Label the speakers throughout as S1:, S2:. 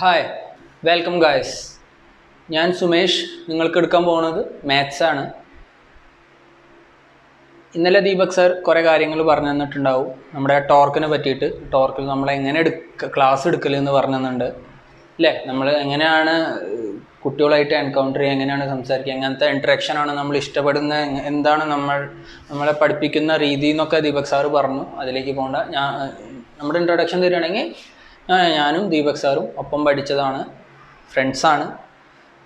S1: Hi welcome guys. ഞാൻ സുമേഷ്. നിങ്ങൾക്ക് എടുക്കാൻ പോകുന്നത് മാത്സ് ആണ്. ഇന്നലെ ദീപക് സർ കുറേ കാര്യങ്ങൾ പറഞ്ഞു തന്നിട്ടുണ്ടാവും നമ്മുടെ ടോർക്കിനെ പറ്റിയിട്ട്. ടോർക്കിൽ നമ്മൾ എങ്ങനെ ക്ലാസ് എടുക്കലെന്ന് പറഞ്ഞു തന്നിട്ടുണ്ട് അല്ലേ. നമ്മൾ എങ്ങനെയാണ് കുട്ടികളായിട്ട് എൻകൗണ്ടർ ചെയ്യുക, എങ്ങനെയാണ് സംസാരിക്കുക, എങ്ങനത്തെ ഇൻട്രാക്ഷനാണ് നമ്മൾ ഇഷ്ടപ്പെടുന്ന, എന്താണ് നമ്മളെ പഠിപ്പിക്കുന്ന രീതി എന്നൊക്കെ ദീപക് സാറ് പറഞ്ഞു. അതിലേക്ക് പോകണ്ട. നമ്മുടെ ഇൻട്രൊഡക്ഷൻ തരികയാണെങ്കിൽ ഞാനും ദീപക് സാറും ഒപ്പം പഠിച്ചതാണ്, ഫ്രണ്ട്സാണ്.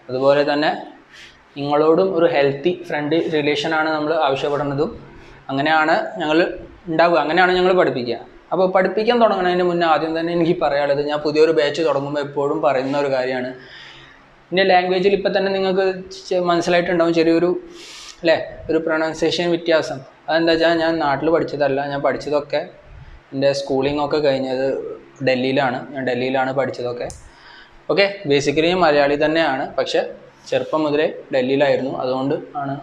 S1: അതുപോലെ തന്നെ നിങ്ങളോടും ഒരു ഹെൽത്തി ഫ്രണ്ട് റിലേഷനാണ് നമ്മൾ ആവശ്യപ്പെടുന്നതും. അങ്ങനെയാണ് ഞങ്ങൾ ഉണ്ടാവുക, അങ്ങനെയാണ് ഞങ്ങൾ പഠിപ്പിക്കുക. അപ്പോൾ പഠിപ്പിക്കാൻ തുടങ്ങുന്നതിന് മുന്നേ ആദ്യം തന്നെ എനിക്ക് പറയാനുള്ളത്, ഞാൻ പുതിയൊരു ബാച്ച് തുടങ്ങുമ്പോൾ എപ്പോഴും പറയുന്ന ഒരു കാര്യമാണ്. എൻ്റെ ലാംഗ്വേജിൽ ഇപ്പം തന്നെ നിങ്ങൾക്ക് മനസ്സിലായിട്ടുണ്ടാവും ചെറിയൊരു ഒരു പ്രൊണൗൺസിയേഷൻ വ്യത്യാസം. അതെന്താ വെച്ചാൽ ഞാൻ നാട്ടിൽ പഠിച്ചതല്ല. ഞാൻ പഠിച്ചതൊക്കെ എൻ്റെ സ്കൂളിംഗ് ഒക്കെ കഴിഞ്ഞത് ഡൽഹിയിലാണ്. ഞാൻ ഡൽഹിയിലാണ് പഠിച്ചതൊക്കെ. ഓക്കെ, ബേസിക്കലി ഞാൻ മലയാളി തന്നെയാണ്, പക്ഷെ ചെറുപ്പം മുതലേ ഡൽഹിയിലായിരുന്നു. അതുകൊണ്ട് ആണ്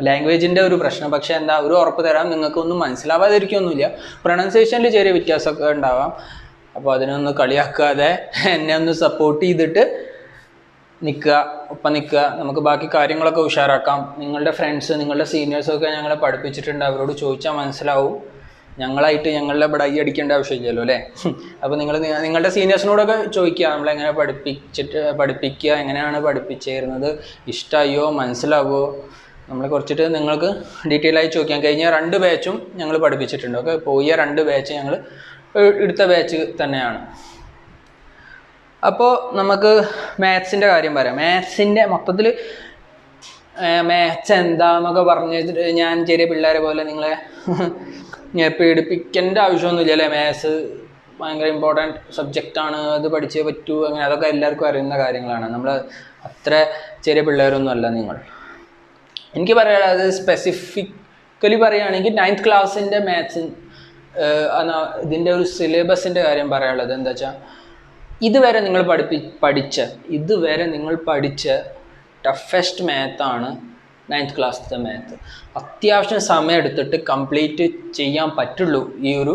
S1: ലാംഗ്വേജിൻ്റെ ഒരു പ്രശ്നം. പക്ഷേ എന്താ, ഒരു ഉറപ്പ് തരാം, നിങ്ങൾക്കൊന്നും മനസ്സിലാവാതിരിക്കുകയൊന്നുമില്ല. പ്രൊണൗൺസിയേഷനിൽ ചെറിയ വ്യത്യാസമൊക്കെ ഉണ്ടാവാം. അപ്പോൾ അതിനൊന്ന് കളിയാക്കാതെ എന്നെ ഒന്ന് സപ്പോർട്ട് ചെയ്തിട്ട് ഒപ്പം നിൽക്കുക. നമുക്ക് ബാക്കി കാര്യങ്ങളൊക്കെ ഉഷാറാക്കാം. നിങ്ങളുടെ ഫ്രണ്ട്സ്, നിങ്ങളുടെ സീനിയേഴ്സൊക്കെ ഞങ്ങളെ പഠിപ്പിച്ചിട്ടുണ്ട്, അവരോട് ചോദിച്ചാൽ മനസ്സിലാവും. ഞങ്ങളായിട്ട് ഞങ്ങളുടെ ഇവിടെ അടിക്കേണ്ട ആവശ്യമില്ലല്ലോ അല്ലേ. അപ്പോൾ നിങ്ങളുടെ സീനിയേഴ്സിനോടൊക്കെ ചോദിക്കുക, നമ്മളെങ്ങനെ പഠിപ്പിക്കുക, എങ്ങനെയാണ് പഠിപ്പിച്ചിരുന്നത്, ഇഷ്ടമായോ, മനസ്സിലാവുമോ, നമ്മളെ കുറച്ചിട്ട് നിങ്ങൾക്ക് ഡീറ്റെയിൽ ആയി ചോദിക്കാം. കഴിഞ്ഞ 2 ബാച്ചും ഞങ്ങൾ പഠിപ്പിച്ചിട്ടുണ്ട്. ഓക്കെ, പോയ 2 ബാച്ച് ഞങ്ങൾ എടുത്ത ബാച്ച് തന്നെയാണ്. അപ്പോൾ നമുക്ക് മാത്സിൻ്റെ കാര്യം പറയാം. മാത്സിൻ്റെ മൊത്തത്തിൽ മാത്സ് എന്താന്നൊക്കെ പറഞ്ഞിട്ട് ഞാൻ ചെറിയ പിള്ളേരെ പോലെ നിങ്ങളെ പേടിപ്പിക്കേണ്ട ആവശ്യമൊന്നുമില്ല അല്ലേ. മാത്സ് ഭയങ്കര ഇമ്പോർട്ടൻറ്റ് സബ്ജക്റ്റാണ്, അത് പഠിച്ചേ പറ്റൂ, അങ്ങനെ അതൊക്കെ എല്ലാവർക്കും അറിയുന്ന കാര്യങ്ങളാണ്. നമ്മൾ അത്ര ചെറിയ പിള്ളേരൊന്നും അല്ല നിങ്ങൾ. എനിക്ക് പറയാനുള്ളത്, സ്പെസിഫിക്കലി പറയുകയാണെങ്കിൽ 9th ക്ലാസ്സിൻ്റെ മാത്സ് ഇതിൻ്റെ ഒരു സിലബസിൻ്റെ കാര്യം പറയാനുള്ളത് എന്താ വെച്ചാൽ, ഇതുവരെ നിങ്ങൾ പഠിച്ച ടഫസ്റ്റ് മാത്താണ് 9th ക്ലാസ്സിലത്തെ മാത്സ്. അത്യാവശ്യം സമയം എടുത്തിട്ട് കംപ്ലീറ്റ് ചെയ്യാൻ പറ്റുള്ളൂ ഈ ഒരു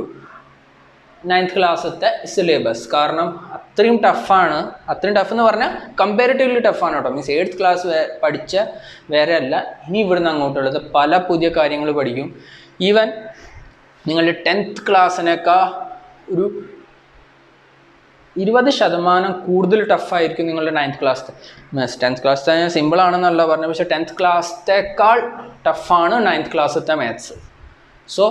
S1: 9th ക്ലാസ്സിലത്തെ സിലബസ്. കാരണം അത്രയും ടഫാണ്. അത്രയും ടഫ് എന്ന് പറഞ്ഞാൽ കമ്പാരിറ്റീവ്ലി ടഫാണ് കേട്ടോ. മീൻസ് 8th ക്ലാസ് പഠിച്ച വേറെ അല്ല, ഇനി ഇവിടുന്ന് അങ്ങോട്ടുള്ളത് പല പുതിയ കാര്യങ്ങൾ പഠിക്കും. ഈവൻ നിങ്ങളുടെ 10th ക്ലാസ്സിനേക്കാൾ ഒരു 20% കൂടുതൽ ടഫായിരിക്കും നിങ്ങളുടെ 9th ക്ലാസ്സിലെ മാത്സ്. 10th ക്ലാസ്സിലെ സിമ്പിളാണെന്നല്ല പറഞ്ഞത്, പക്ഷേ 10th ക്ലാസ്സിനേക്കാൾ ടഫാണ് 9th ക്ലാസ്സിലത്തെ മാത്സ്. സോ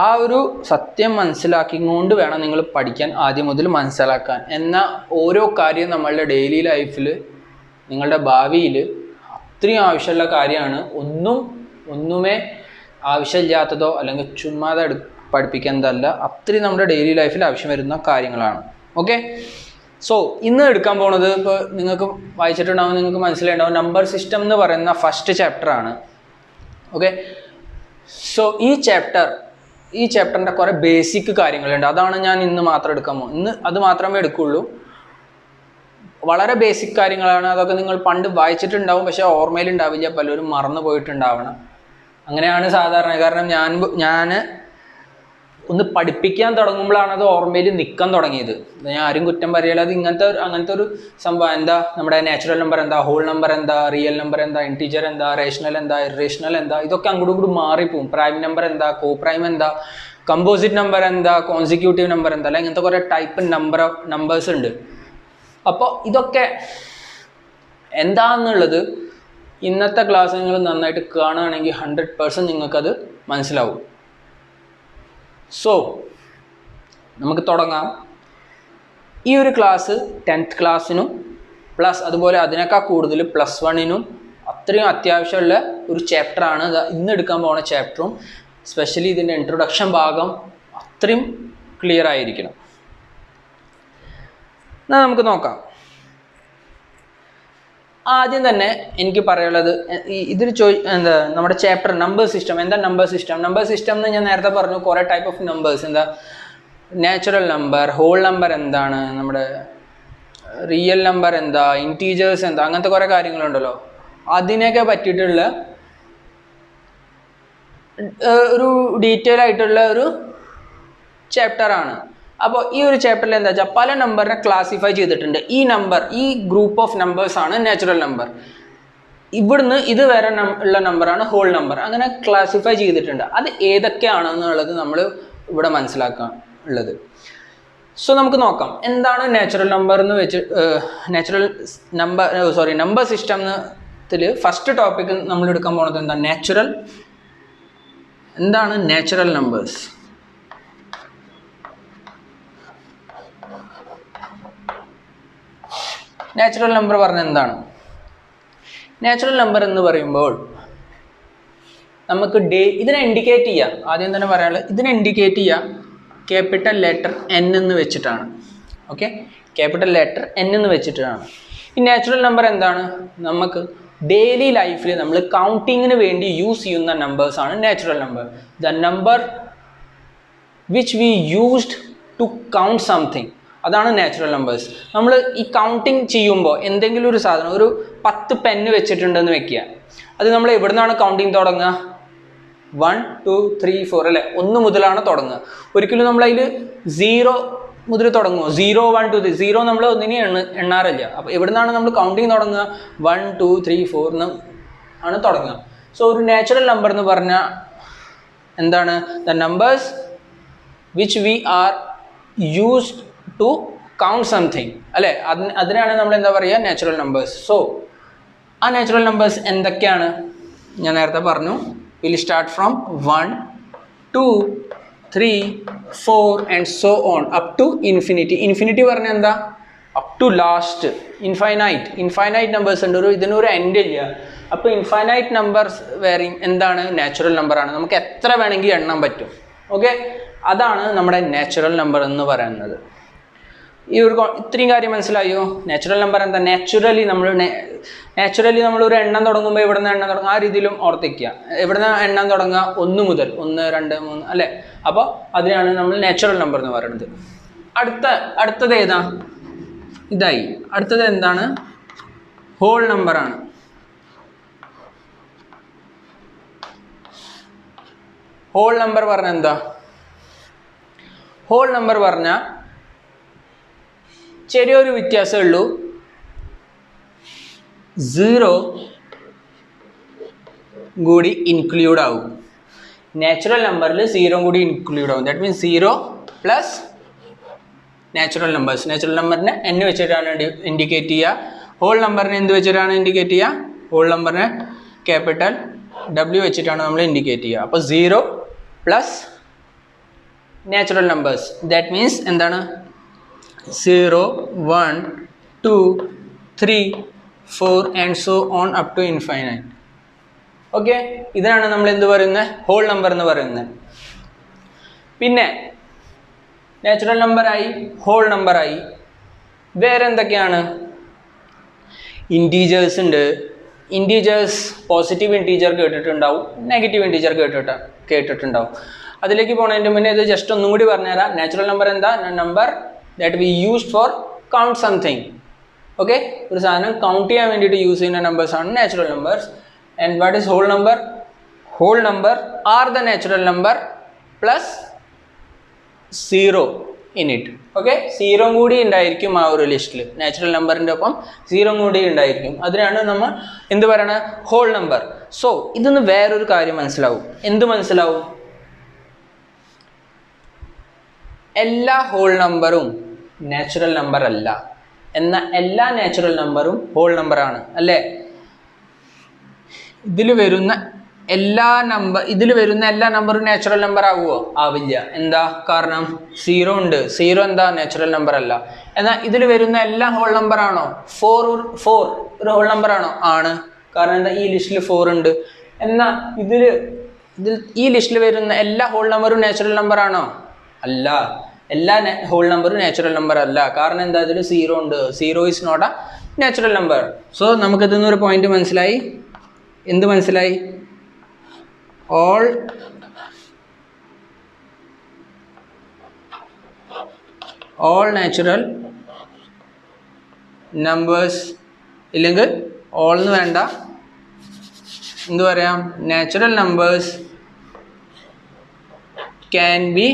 S1: ആ ഒരു സത്യം മനസ്സിലാക്കിക്കൊണ്ട് വേണം നിങ്ങൾ പഠിക്കാൻ, ആദ്യം മുതൽ മനസ്സിലാക്കാൻ. എന്നാൽ ഓരോ കാര്യം നമ്മളുടെ ഡെയിലി ലൈഫിൽ, നിങ്ങളുടെ ഭാവിയിൽ അത്രയും ആവശ്യമുള്ള കാര്യമാണ്. ഒന്നുമേ ആവശ്യമില്ലാത്തതോ അല്ലെങ്കിൽ ചുമ്മാതെ പഠിപ്പിക്കുന്നതല്ല, അത്രയും നമ്മുടെ ഡെയിലി ലൈഫിൽ ആവശ്യം വരുന്ന കാര്യങ്ങളാണ്. ഓക്കെ, സോ ഇന്ന് എടുക്കാൻ പോകുന്നത്, ഇപ്പോൾ നിങ്ങൾക്ക് വായിച്ചിട്ടുണ്ടാവും, നിങ്ങൾക്ക് മനസ്സിലായിട്ടുണ്ടാവും, നമ്പർ സിസ്റ്റം എന്ന് പറയുന്ന ഫസ്റ്റ് ചാപ്റ്റർ ആണ്. ഓക്കെ, സോ ഈ ചാപ്റ്ററിൻ്റെ കുറേ ബേസിക് കാര്യങ്ങളുണ്ട്. അതാണ് ഞാൻ ഇന്ന് മാത്രം എടുക്കാൻ പോകും. ഇന്ന് അത് മാത്രമേ എടുക്കുള്ളൂ. വളരെ ബേസിക് കാര്യങ്ങളാണ്. അതൊക്കെ നിങ്ങൾ പണ്ട് വായിച്ചിട്ടുണ്ടാവും, പക്ഷേ ഓർമ്മയിൽ ഉണ്ടാവില്ല, പലരും മറന്നു പോയിട്ടുണ്ടാവണം. അങ്ങനെയാണ് സാധാരണ. കാരണം ഞാൻ ഒന്ന് പഠിപ്പിക്കാൻ തുടങ്ങുമ്പോഴാണ് അത് ഓർമ്മയിൽ നിൽക്കാൻ തുടങ്ങിയത്. ഞാൻ ആരും കുറ്റം പറയില്ല. അത് അങ്ങനത്തെ ഒരു സംഭവം. എന്താ നമ്മുടെ നാച്ചുറൽ നമ്പർ എന്താ, ഹോൾ നമ്പർ എന്താ, റിയൽ നമ്പർ എന്താ, ഇൻറ്റീജർ എന്താ, റേഷണൽ എന്താ, ഇറേഷണൽ എന്താ, ഇതൊക്കെ അങ്ങോട്ടും മാറിപ്പോവും. പ്രൈം നമ്പർ എന്താ, കോ പ്രൈം എന്താ, കമ്പോസിറ്റ് നമ്പർ എന്താ, കോൺസിക്യൂട്ടീവ് നമ്പർ എന്താ, അല്ല ഇങ്ങനത്തെ കുറേ ടൈപ്പ് നമ്പേഴ്സ് ഉണ്ട്. അപ്പോൾ ഇതൊക്കെ എന്താണെന്നുള്ളത് ഇന്നത്തെ ക്ലാസ് നിങ്ങൾ നന്നായിട്ട് കാണുകയാണെങ്കിൽ 100% നിങ്ങൾക്കത് മനസ്സിലാവും. സോ നമുക്ക് തുടങ്ങാം. ഈ ഒരു ക്ലാസ് 10th ക്ലാസ്സിനും പ്ലസ് അതുപോലെ അതിനേക്കാൾ കൂടുതൽ +1നും അത്രയും അത്യാവശ്യമുള്ള ഒരു ചാപ്റ്ററാണ് ഇന്ന് എടുക്കാൻ പോകുന്ന ചാപ്റ്ററും. സ്പെഷ്യലി ഇതിൻ്റെ ഇൻട്രൊഡക്ഷൻ ഭാഗം അത്രയും ക്ലിയർ ആയിരിക്കണം. എന്നാൽ നമുക്ക് നോക്കാം. ആദ്യം തന്നെ എനിക്ക് പറയാനുള്ളത്, ഇതിൽ നമ്മുടെ ചാപ്റ്റർ നമ്പർ സിസ്റ്റം. എന്താ നമ്പർ സിസ്റ്റം? നമ്പർ സിസ്റ്റം എന്ന് ഞാൻ നേരത്തെ പറഞ്ഞു, കുറേ ടൈപ്പ് ഓഫ് നമ്പേഴ്സ്. എന്താ നാച്ചുറൽ നമ്പർ, ഹോൾ നമ്പർ എന്താണ്, നമ്മുടെ റിയൽ നമ്പർ എന്താ, ഇൻറ്റീജേഴ്സ് എന്താ, അങ്ങനത്തെ കുറേ കാര്യങ്ങളുണ്ടല്ലോ. അതിനൊക്കെ പറ്റിയിട്ടുള്ള ഒരു ഡീറ്റെയിൽ ആയിട്ടുള്ള ഒരു ചാപ്റ്ററാണ്. അപ്പോൾ ഈ ഒരു ചാപ്റ്ററിൽ എന്താ വെച്ചാൽ പല നമ്പറിനെ ക്ലാസിഫൈ ചെയ്തിട്ടുണ്ട്. ഈ നമ്പർ, ഈ ഗ്രൂപ്പ് ഓഫ് നമ്പേഴ്സാണ് നാച്ചുറൽ നമ്പർ. ഇവിടുന്ന് ഇത് വരെ ഉള്ള നമ്പറാണ് ഹോൾ നമ്പർ. അങ്ങനെ ക്ലാസിഫൈ ചെയ്തിട്ടുണ്ട്. അത് ഏതൊക്കെയാണെന്നുള്ളത് നമ്മൾ ഇവിടെ മനസ്സിലാക്കാൻ ഉള്ളത്. സോ നമുക്ക് നോക്കാം എന്താണ് നാച്ചുറൽ നമ്പർ എന്ന് വെച്ച് നമ്പർ സിസ്റ്റം ത്തിൽ ഫസ്റ്റ് ടോപ്പിക് നമ്മൾ എടുക്കാൻ പോകുന്നത് എന്താ, എന്താണ് നാച്ചുറൽ നമ്പേഴ്സ്. നാച്ചുറൽ നമ്പർ പറഞ്ഞാൽ എന്താണ്? നാച്ചുറൽ നമ്പർ എന്ന് പറയുമ്പോൾ നമുക്ക് ഇതിനെ ഇൻഡിക്കേറ്റ് ചെയ്യാം. ആദ്യം തന്നെ പറയാനുള്ളത്, ഇതിനെ ഇൻഡിക്കേറ്റ് ചെയ്യാം ക്യാപിറ്റൽ ലെറ്റർ എൻ എന്ന് വെച്ചിട്ടാണ്. ഓക്കെ, ക്യാപിറ്റൽ ലെറ്റർ എൻ എന്ന് വെച്ചിട്ടാണ്. ഈ നാച്ചുറൽ നമ്പർ എന്താണ്? നമുക്ക് ഡെയിലി ലൈഫിൽ നമ്മൾ കൗണ്ടിങ്ങിന് വേണ്ടി യൂസ് ചെയ്യുന്ന നമ്പേഴ്സാണ് natural number. The number which we used to count something, അതാണ് നാച്ചുറൽ നമ്പേഴ്സ്. നമ്മൾ ഈ കൗണ്ടിങ് ചെയ്യുമ്പോൾ എന്തെങ്കിലും ഒരു സാധനം, ഒരു 10 പെന്ന് വെച്ചിട്ടുണ്ടെന്ന് വെക്കുക, അത് നമ്മൾ എവിടെ നിന്നാണ് കൗണ്ടിങ് തുടങ്ങുക? 1 2 3 4 അല്ലേ, 1 മുതലാണ് തുടങ്ങുക. ഒരിക്കലും നമ്മൾ അതിൽ 0 മുതൽ തുടങ്ങുമോ? 0 1 2 3 0 നമ്മൾ ഒന്നിനെ എണ്ണാറില്ല. അപ്പോൾ എവിടെ നിന്നാണ് നമ്മൾ കൗണ്ടിങ് തുടങ്ങുക? 1 2 3 4 ആണ് തുടങ്ങുക. സോ ഒരു നാച്ചുറൽ നമ്പർ എന്ന് പറഞ്ഞാൽ എന്താണ്? The numbers which we are used to count something അല്ലേ, അതിനാണ് നമ്മൾ എന്താ പറയുക, നാച്ചുറൽ നമ്പേഴ്സ്. സോ ആ നാച്ചുറൽ നമ്പേഴ്സ് എന്തൊക്കെയാണ്? ഞാൻ നേരത്തെ പറഞ്ഞു. Will start from 1 2 3 4 and so on up to infinity. Infinity പറഞ്ഞാൽ എന്താ? Up to last, infinite numbers ഉണ്ട്. ഇതിനൊരു എൻഡ് ഇല്ല. അപ്പോൾ ഇൻഫൈനൈറ്റ് നമ്പേഴ്സ് വേറെയും എന്താണ്? നാച്ചുറൽ നമ്പറാണ്. നമുക്ക് എത്ര വേണമെങ്കിൽ എണ്ണാൻ പറ്റും. ഓക്കെ, അതാണ് നമ്മുടെ നാച്ചുറൽ നമ്പർ എന്ന് പറയുന്നത്. ഈ ഒരു ഇത്രയും കാര്യം മനസ്സിലായോ? നാച്ചുറൽ നമ്പർ എന്താ? നാച്ചുറലി നമ്മളൊരു എണ്ണം തുടങ്ങുമ്പോൾ എവിടെ നിന്ന് എണ്ണം തുടങ്ങുക, ആ രീതിയിലും ഓർത്തിക്കുക. എവിടെ നിന്ന് എണ്ണം തുടങ്ങുക? 1 മുതൽ 1 2 3 അല്ലേ. അപ്പോൾ അതിനാണ് നമ്മൾ നാച്ചുറൽ നമ്പർ എന്ന് പറയുന്നത്. അടുത്തത് ഏതാ? ഇതായി. അടുത്തത് എന്താണ്? ഹോൾ നമ്പറാണ്. ഹോൾ നമ്പർ പറഞ്ഞാൽ എന്താ? ഹോൾ നമ്പർ പറഞ്ഞാൽ ചെറിയൊരു വ്യത്യാസമേ ഉള്ളൂ. 0 കൂടി ഇൻക്ലൂഡ് ആവും. നാച്ചുറൽ നമ്പറിൽ 0 കൂടി ഇൻക്ലൂഡ് ആവും. That means 0 plus natural numbers. Natural നമ്പറിനെ n വെച്ചിട്ടാണ് ഇൻഡിക്കേറ്റ് ചെയ്യുക. ഹോൾ നമ്പറിനെ എന്ത് വെച്ചിട്ടാണ് ഇൻഡിക്കേറ്റ് ചെയ്യുക? ഹോൾ നമ്പറിനെ ക്യാപിറ്റൽ W വെച്ചിട്ടാണ് നമ്മൾ ഇൻഡിക്കേറ്റ് ചെയ്യുക. അപ്പോൾ 0 plus natural numbers. That means എന്താണ്? 0 1 2 3 4 and so on up to infinite. Okay, ഇതിനാണ് നമ്മൾ എന്ത് പറയുന്നത്? ഹോൾ നമ്പർ എന്ന് പറയുന്നത്. പിന്നെ നാച്ചുറൽ നമ്പറായി, ഹോൾ നമ്പറായി. വേറെ എന്തൊക്കെയാണ്? ഇൻറ്റീജേഴ്സ് ഉണ്ട്. ഇൻറ്റീജേഴ്സ് പോസിറ്റീവ് ഇൻറ്റീജർ കേട്ടിട്ടുണ്ടാവും, നെഗറ്റീവ് ഇൻറ്റീജർ കേട്ടിട്ടുണ്ടാവും. അതിലേക്ക് പോകുന്നതിന് മുന്നേ ഇത് ജസ്റ്റ് ഒന്നും കൂടി പറഞ്ഞുതരാം. നാച്ചുറൽ നമ്പർ എന്താ? Number that we used for count something. Okay, ഒരു സാധനം കൗണ്ട് ചെയ്യാൻ വേണ്ടിയിട്ട് യൂസ് ചെയ്യുന്ന നമ്പേഴ്സാണ് natural numbers. And what is whole number? Whole number are the natural number plus 0 in it. Okay, 0 കൂടി ഉണ്ടായിരിക്കും ആ ഒരു ലിസ്റ്റിൽ. നാച്ചുറൽ നമ്പറിൻ്റെ ഒപ്പം 0 കൂടി ഉണ്ടായിരിക്കും. അതിനാണ് നമ്മൾ എന്ത് പറയണത്? Whole number. സോ ഇതിന്ന് വേറൊരു കാര്യം മനസ്സിലാവും. എന്ത് മനസ്സിലാവും? എല്ലാ ഹോൾ നമ്പറും നാച്ചുറൽ നമ്പർ അല്ല, എന്നാൽ എല്ലാ നാച്ചുറൽ നമ്പറും ഹോൾ നമ്പറാണ് അല്ലേ. ഇതിൽ വരുന്ന എല്ലാ നമ്പറും നാച്ചുറൽ നമ്പർ ആവുമോ? ആവില്ല. എന്താ കാരണം? 0 ഉണ്ട്. 0 എന്താ? നാച്ചുറൽ നമ്പർ അല്ല. എന്നാൽ ഇതിൽ വരുന്ന എല്ലാ ഹോൾ നമ്പർ ആണോ? 4 ഒരു ഹോൾ നമ്പർ ആണോ? ആണ്. കാരണം എന്താ? ഈ ലിസ്റ്റിൽ 4 ഉണ്ട്. എന്നാൽ ഈ ലിസ്റ്റിൽ വരുന്ന എല്ലാ ഹോൾ നമ്പറും നാച്ചുറൽ നമ്പർ ആണോ? അല്ല. എല്ലാ ഹോൾ നമ്പറും നാച്ചുറൽ നമ്പർ അല്ല. കാരണം എന്താ? ഇതിൽ 0 ഉണ്ട്. 0 is not a natural number. So നമുക്കിതൊന്നൊരു പോയിന്റ് മനസ്സിലായി. എന്ത് മനസ്സിലായി? all natural numbers ഇല്ലെങ്കിൽ all എന്ന് വേണ്ട, എന്ത് പറയാം? Natural numbers can be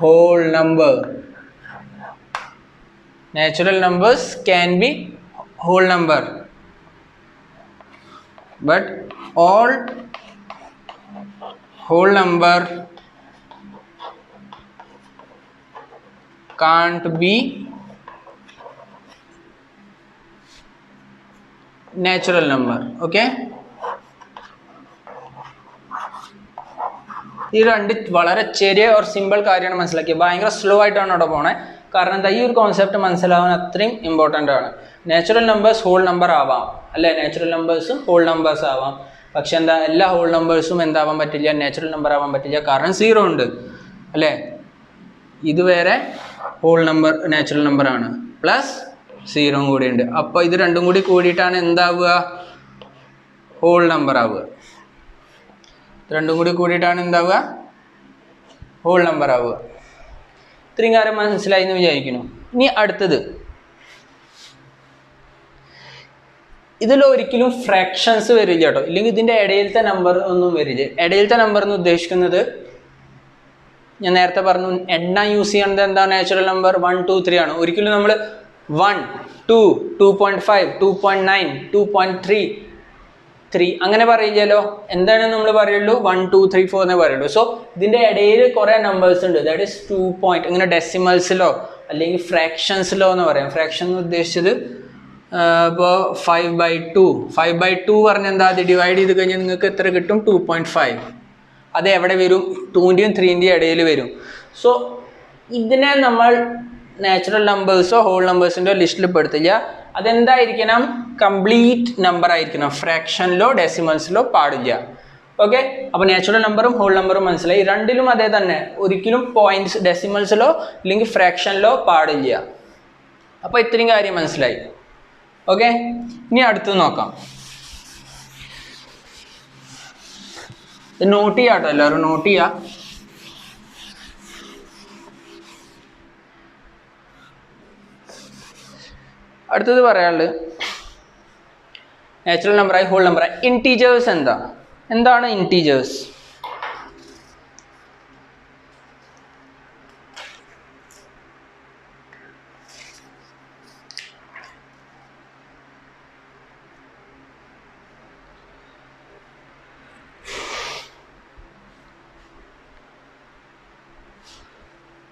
S1: whole number. Natural numbers can be whole number, but all whole number can't be natural number. Okay, ഈ രണ്ട് വളരെ ചെറിയ ഒരു സിമ്പിൾ കാര്യമാണ് മനസ്സിലാക്കിയത്. ഭയങ്കര സ്ലോ ആയിട്ടാണ് അവിടെ പോണേ. കാരണം എന്താ, ഈ ഒരു കോൺസെപ്റ്റ് മനസ്സിലാവാൻ അത്രയും ഇമ്പോർട്ടൻ്റ് ആണ്. നാച്ചുറൽ നമ്പേഴ്സ് ഹോൾ നമ്പർ ആവാം അല്ലേ, നാച്ചുറൽ നമ്പേഴ്സും ഹോൾ നമ്പേഴ്സ് ആവാം. പക്ഷെ എന്താ, എല്ലാ ഹോൾ നമ്പേഴ്സും എന്താവാൻ പറ്റില്ല, നാച്ചുറൽ നമ്പർ ആവാൻ പറ്റില്ല. കാരണം 0 ഉണ്ട് അല്ലേ, ഇത് വേറെ ഹോൾ നമ്പർ നാച്ചുറൽ നമ്പർ ആണ്, പ്ലസ് 0 കൂടി ഉണ്ട്. അപ്പോൾ ഇത് രണ്ടും കൂടി കൂടിയിട്ടാണ് എന്താവുക, ഹോൾ നമ്പർ ആവുക. രണ്ടും കൂടി കൂടിയിട്ടാണ് എന്താവുക, ഹോൾ നമ്പർ ആവുക. ഇത്രയും കാര്യം മനസ്സിലായി എന്ന് വിചാരിക്കുന്നു. ഇനി അടുത്തത്, ഇതിലൊരിക്കലും ഫ്രാക്ഷൻസ് വരില്ല കേട്ടോ, ഇല്ലെങ്കിൽ ഇതിൻ്റെ ഇടയിലത്തെ നമ്പർ ഒന്നും വരില്ല. ഇടയിലത്തെ നമ്പർ എന്ന് ഉദ്ദേശിക്കുന്നത് ഞാൻ നേരത്തെ പറഞ്ഞു, എണ്ണ യൂസ് ചെയ്യേണ്ടത് എന്താ, നാച്ചുറൽ നമ്പർ 1 2 3 ആണ്. ഒരിക്കലും നമ്മൾ 1 2 2.5 2.9 2.3 അങ്ങനെ പറയില്ലല്ലോ. എന്താണ് നമ്മൾ പറയുള്ളൂ, 1 2 3 4 എന്നേ പറയുള്ളൂ. സോ ഇതിൻ്റെ ഇടയിൽ കുറേ നമ്പേഴ്സ് ഉണ്ട്, ദാറ്റ് ഈസ് 2 പോയിന്റ്, ഇങ്ങനെ ഡെസിമൽസിലോ അല്ലെങ്കിൽ ഫ്രാക്ഷൻസിലോ എന്ന് പറയാം. ഫ്രാക്ഷൻ എന്ന് ഉദ്ദേശിച്ചത് ഇപ്പോൾ 5/2 പറഞ്ഞാൽ എന്താ, അത് ഡിവൈഡ് ചെയ്ത് കഴിഞ്ഞാൽ നിങ്ങൾക്ക് എത്ര കിട്ടും, 2.5. അത് എവിടെ വരും, 2ൻ്റെയും 3ൻ്റെയും ഇടയിൽ വരും. സോ ഇതിനെ നമ്മൾ നാച്ചുറൽ നമ്പേഴ്സോ ഹോൾ നമ്പേഴ്സിൻ്റെയോ ലിസ്റ്റിൽ പെടുത്തില്ല. അതെന്തായിരിക്കണം, കംപ്ലീറ്റ് നമ്പർ ആയിരിക്കണം, ഫ്രാക്ഷനിലോ ഡെസിമൽസിലോ പാടില്ല. ഓക്കെ, അപ്പോൾ നാച്ചുറൽ നമ്പറും ഹോൾ നമ്പറും മനസ്സിലായി. രണ്ടിലും അതേ തന്നെ, ഒരിക്കലും പോയിന്റ്സ് ഡെസിമൽസിലോ അല്ലെങ്കിൽ ഫ്രാക്ഷനിലോ പാടില്ല. അപ്പോൾ ഇത്രയും കാര്യം മനസ്സിലായി. ഓക്കെ, ഇനി അടുത്ത് നോക്കാം. നോട്ട് ചെയ്യാം കേട്ടോ, എല്ലാവരും നോട്ട് ചെയ്യാം. അടുത്തത് പറയാനുള്ളത് നാച്ചുറൽ നമ്പറായി ഹോൾ നമ്പറായി ഇൻറ്റീജേഴ്സ്. എന്താണ് ഇൻറ്റീജേഴ്സ്?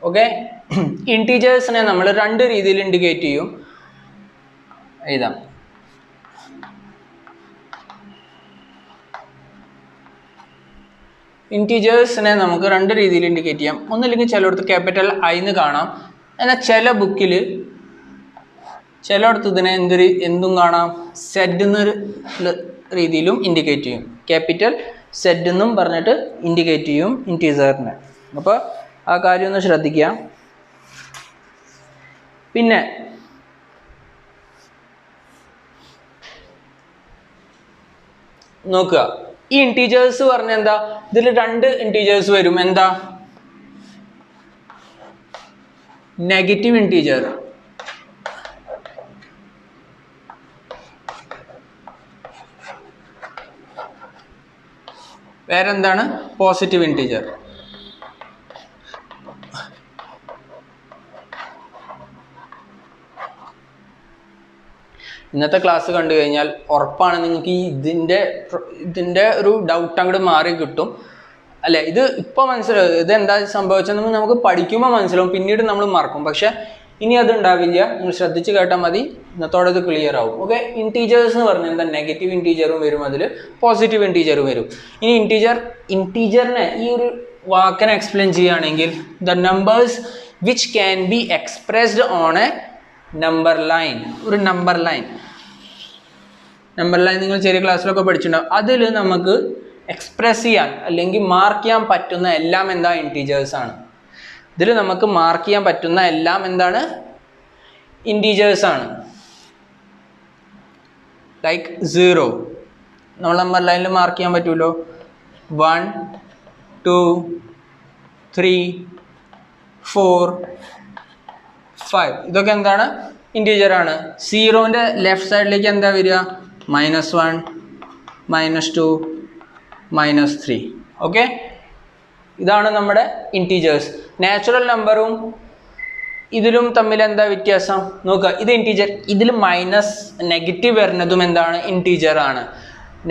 S1: ഓക്കെ, ഇൻറ്റീജേഴ്സിനെ നമ്മൾ രണ്ട് രീതിയിൽ ഇൻഡിക്കേറ്റ് ചെയ്യും. എഴുതാം. ഇൻറ്റീജേഴ്സിനെ നമുക്ക് രണ്ട് രീതിയിൽ ഇൻഡിക്കേറ്റ് ചെയ്യാം. ഒന്നില്ലെങ്കിൽ ചിലയിടത്ത് ക്യാപിറ്റൽ I എന്ന് കാണാം, എന്നാൽ ചില ബുക്കിൽ ചിലയിടത്ത് ഇതിനെ എന്തും കാണാം, സെഡ് എന്നൊരു രീതിയിലും ഇൻഡിക്കേറ്റ് ചെയ്യും. ക്യാപിറ്റൽ സെഡ് എന്നും പറഞ്ഞിട്ട് ഇൻഡിക്കേറ്റ് ചെയ്യും ഇൻറ്റീജറിനെ. അപ്പോൾ ആ കാര്യം ഒന്ന് ശ്രദ്ധിക്കുക. പിന്നെ നോക്കുക, ഈ ഇൻറ്റീജേഴ്സ് പറഞ്ഞ എന്താ, ഇതിൽ രണ്ട് ഇൻറ്റീജേഴ്സ് വരും. എന്താ, നെഗറ്റീവ് ഇൻറ്റീജർ, വേറെന്താണ്, പോസിറ്റീവ് ഇൻറ്റീജർ. ഇന്നത്തെ ക്ലാസ് കണ്ടു കഴിഞ്ഞാൽ ഉറപ്പാണ് നിങ്ങൾക്ക് ഇതിൻ്റെ ഒരു ഡൗട്ട് അങ്ങോട്ട് മാറി കിട്ടും അല്ലേ. ഇത് ഇപ്പോൾ മനസ്സിലാവും, ഇതെന്താ സംഭവിച്ചതെന്ന് നമുക്ക് പഠിക്കുമ്പോൾ മനസ്സിലാവും, പിന്നീട് നമ്മൾ മറക്കും. പക്ഷെ ഇനി അത് ഉണ്ടാവില്ല, നിങ്ങൾ ശ്രദ്ധിച്ച് കേട്ടാൽ മതി, ഇന്നത്തോടെ ഇത് ക്ലിയർ ആവും. ഓക്കെ, ഇൻറ്റീജേഴ്സ് എന്ന് പറഞ്ഞാൽ എന്താ, നെഗറ്റീവ് ഇൻറ്റീജറും വരും, അതിൽ പോസിറ്റീവ് ഇൻറ്റീജറും വരും. ഇനി ഇൻറ്റീജറിനെ ഈ ഒരു വാക്കിനെ എക്സ്പ്ലെയിൻ ചെയ്യുകയാണെങ്കിൽ, the numbers which can be expressed on a number line. ഒരു നമ്പർ ലൈൻ നിങ്ങൾ ചെറിയ ക്ലാസ്സിലൊക്കെ പഠിച്ചിട്ടുണ്ടാവും. അതിൽ നമുക്ക് എക്സ്പ്രസ് ചെയ്യാൻ അല്ലെങ്കിൽ മാർക്ക് ചെയ്യാൻ പറ്റുന്ന എല്ലാം എന്താ, ഇൻറ്റീജേഴ്സ് ആണ്. ഇതിൽ നമുക്ക് മാർക്ക് ചെയ്യാൻ പറ്റുന്ന എല്ലാം എന്താണ്, ഇൻറ്റീജേഴ്സ് ആണ്. ലൈക്ക് 0 നമ്മൾ നമ്പർ ലൈനിൽ മാർക്ക് ചെയ്യാൻ പറ്റുമല്ലോ. 1 2 3 4 5 ഇതൊക്കെ എന്താണ്, ഇൻറ്റീജർ ആണ്. 0ൻ്റെ ലെഫ്റ്റ് സൈഡിലേക്ക് എന്താ വരിക, -1 -2 -3. ഓക്കെ, ഇതാണ് നമ്മുടെ ഇൻറ്റീജേഴ്സ്. നാച്ചുറൽ നമ്പറും ഇതിലും തമ്മിൽ എന്താ വ്യത്യാസം നോക്കുക. ഇത് ഇൻറ്റീജർ, ഇതിൽ മൈനസ് നെഗറ്റീവ് വരുന്നതും എന്താണ് ഇൻറ്റീജർ ആണ്.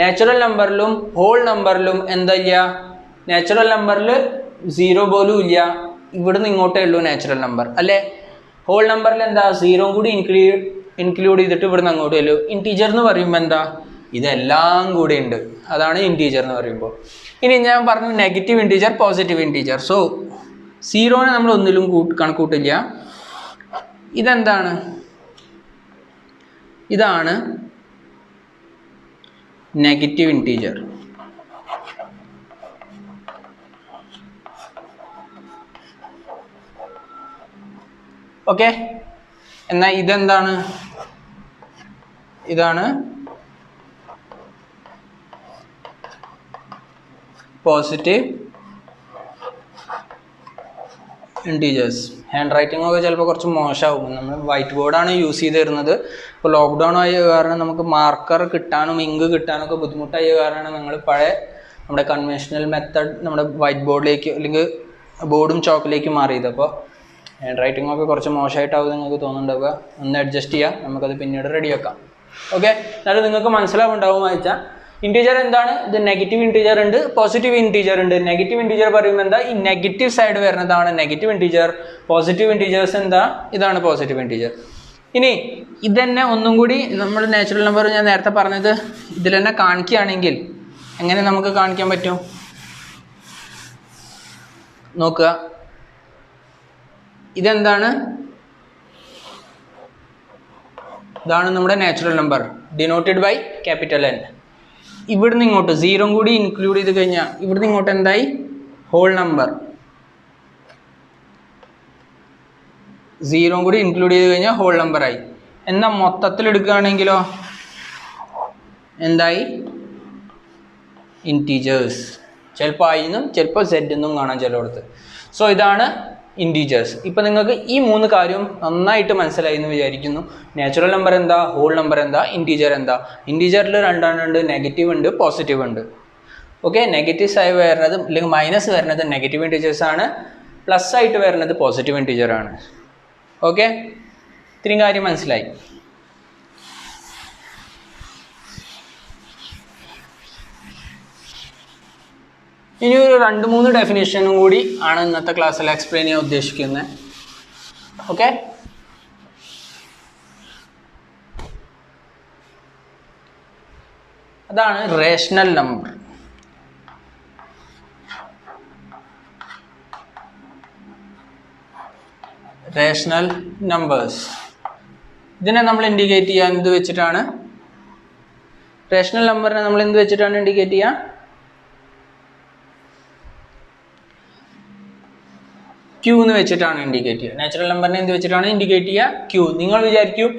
S1: നാച്ചുറൽ നമ്പറിലും ഹോൾ നമ്പറിലും എന്താ ഇല്ല, നാച്ചുറൽ നമ്പറിൽ 0 പോലും ഇല്ല, ഇവിടുന്ന് ഇങ്ങോട്ടേ ഉള്ളൂ നാച്ചുറൽ നമ്പർ അല്ലേ. ഹോൾ നമ്പറിൽ എന്താ 0 കൂടി ഇൻക്ലൂഡ് ചെയ്തിട്ട് ഇവിടുന്ന് അങ്ങോട്ട് വരും. ഇൻറ്റീജർ എന്ന് പറയുമ്പോൾ എന്താ ഇതെല്ലാം കൂടി ഉണ്ട്, അതാണ് ഇൻറ്റീജർ എന്ന് പറയുമ്പോൾ. ഇനി ഞാൻ പറഞ്ഞു negative integer, positive integer. So 0നെ നമ്മൾ ഒന്നിലും കണക്കൂട്ടില്ല. ഇതെന്താണ്, ഇതാണ് നെഗറ്റീവ് ഇൻറ്റീജർ. ഓക്കെ, എന്നാൽ ഇതെന്താണ്, ഇതാണ് പോസിറ്റീവ് ഇൻറ്റീജേഴ്സ്. ഹാൻഡ് റൈറ്റിംഗ് ഒക്കെ ചിലപ്പോൾ കുറച്ച് മോശമാവും. നമ്മൾ വൈറ്റ് ബോർഡാണ് യൂസ് ചെയ്ത് തരുന്നത്. ഇപ്പോൾ ലോക്ക്ഡൗൺ ആയ കാരണം നമുക്ക് മാർക്കർ കിട്ടാനും ഇങ്ക് കിട്ടാനൊക്കെ ബുദ്ധിമുട്ടായ കാരണമാണ് ഞങ്ങൾ പഴയ നമ്മുടെ കൺവെൻഷണൽ മെത്തഡ് നമ്മുടെ വൈറ്റ് ബോർഡിലേക്ക് അല്ലെങ്കിൽ ബോർഡും ചോക്കിലേക്ക് മാറിയത്. അപ്പോൾ ഹാൻഡ് റൈറ്റിംഗ് ഒക്കെ കുറച്ച് മോശമായിട്ടാവും നിങ്ങൾക്ക് തോന്നുന്നുണ്ടാവുക. ഒന്ന് അഡ്ജസ്റ്റ് ചെയ്യുക, നമുക്കത് പിന്നീട് റെഡിയാക്കാം. ഓക്കെ, എന്നാലും നിങ്ങൾക്ക് മനസ്സിലാവുണ്ടാവും വെച്ചാൽ ഇൻറ്റീജർ എന്താണ്, ഇത് നെഗറ്റീവ് ഇൻറ്റീജർ ഉണ്ട്, പോസിറ്റീവ് ഇൻറ്റീജർ ഉണ്ട്. നെഗറ്റീവ് ഇൻറ്റീജർ പറയുമ്പോൾ എന്താ, ഈ നെഗറ്റീവ് സൈഡ് വരുന്നതാണ് നെഗറ്റീവ് ഇൻറ്റീജർ. പോസിറ്റീവ് ഇൻറ്റീജേഴ്സ് എന്താ, ഇതാണ് പോസിറ്റീവ് ഇൻറ്റീജർ. ഇനി ഇതന്നെ ഒന്നും കൂടി നമ്മൾ നാച്ചുറൽ നമ്പർ ഞാൻ നേരത്തെ പറഞ്ഞത് ഇതിൽ തന്നെ കാണിക്കുകയാണെങ്കിൽ എങ്ങനെ നമുക്ക് കാണിക്കാൻ പറ്റും നോക്കുക. ഇതെന്താണ്, ഇതാണ് നമ്മുടെ natural number denoted by capital N. ഇവിടുന്ന് ഇങ്ങോട്ട് 0 കൂടി ഇൻക്ലൂഡ് ചെയ്ത് കഴിഞ്ഞാൽ ഇവിടുന്ന് ഇങ്ങോട്ട് എന്തായി, ഹോൾ നമ്പർ. 0 കൂടി ഇൻക്ലൂഡ് ചെയ്ത് കഴിഞ്ഞാൽ ഹോൾ നമ്പറായി. എന്നാൽ മൊത്തത്തിൽ എടുക്കുകയാണെങ്കിലോ എന്തായി, ഇൻറ്റീജേഴ്സ്. ചിലപ്പോൾ I എന്നും ചിലപ്പോൾ Z എന്നും കാണാൻ ചിലയിടത്ത്. സോ ഇതാണ് ഇൻറ്റീജേഴ്സ്. ഇപ്പം നിങ്ങൾക്ക് ഈ 3 കാര്യം നന്നായിട്ട് മനസ്സിലായി എന്ന് വിചാരിക്കുന്നു. നാച്ചുറൽ നമ്പർ എന്താ, ഹോൾ നമ്പർ എന്താ, ഇൻറ്റീജർ എന്താ. ഇൻറ്റീജറിൽ രണ്ടെണ്ണം ഉണ്ട്, നെഗറ്റീവ് ഉണ്ട്, പോസിറ്റീവ് ഉണ്ട്. ഓക്കെ, നെഗറ്റീവ് ആയി വരുന്നത് അല്ലെങ്കിൽ മൈനസ് വരുന്നത് നെഗറ്റീവ് ഇൻറ്റീജേഴ്സ് ആണ്, പ്ലസ് ആയിട്ട് വരുന്നത് പോസിറ്റീവ് ഇൻറ്റീജർ ആണ്. ഓക്കെ, ഇത്രയും കാര്യം മനസ്സിലായി. ഇനി ഒരു 2-3 ഡെഫിനേഷനും കൂടി ആണ് ഇന്നത്തെ ക്ലാസ്സിൽ എക്സ്പ്ലെയിൻ ചെയ്യാൻ ഉദ്ദേശിക്കുന്നത്. ഓക്കെ, അതാണ് റേഷണൽ നമ്പർ. റേഷണൽ നമ്പേഴ്സ് ഇതിനെ നമ്മൾ ഇൻഡിക്കേറ്റ് ചെയ്യാൻ എന്ത് വെച്ചിട്ടാണ്, റേഷണൽ നമ്പറിനെ നമ്മൾ എന്ത് വെച്ചിട്ടാണ് ഇൻഡിക്കേറ്റ് ചെയ്യുക, Q എന്ന് വെച്ചിട്ടാണ് ഇൻഡിക്കേറ്റ് ചെയ്യുക. നാച്ചുറൽ നമ്പറിനെ എന്ത് വെച്ചിട്ടാണ് ഇൻഡിക്കേറ്റ് ചെയ്യുക, Q. നിങ്ങൾ വിചാരിക്കും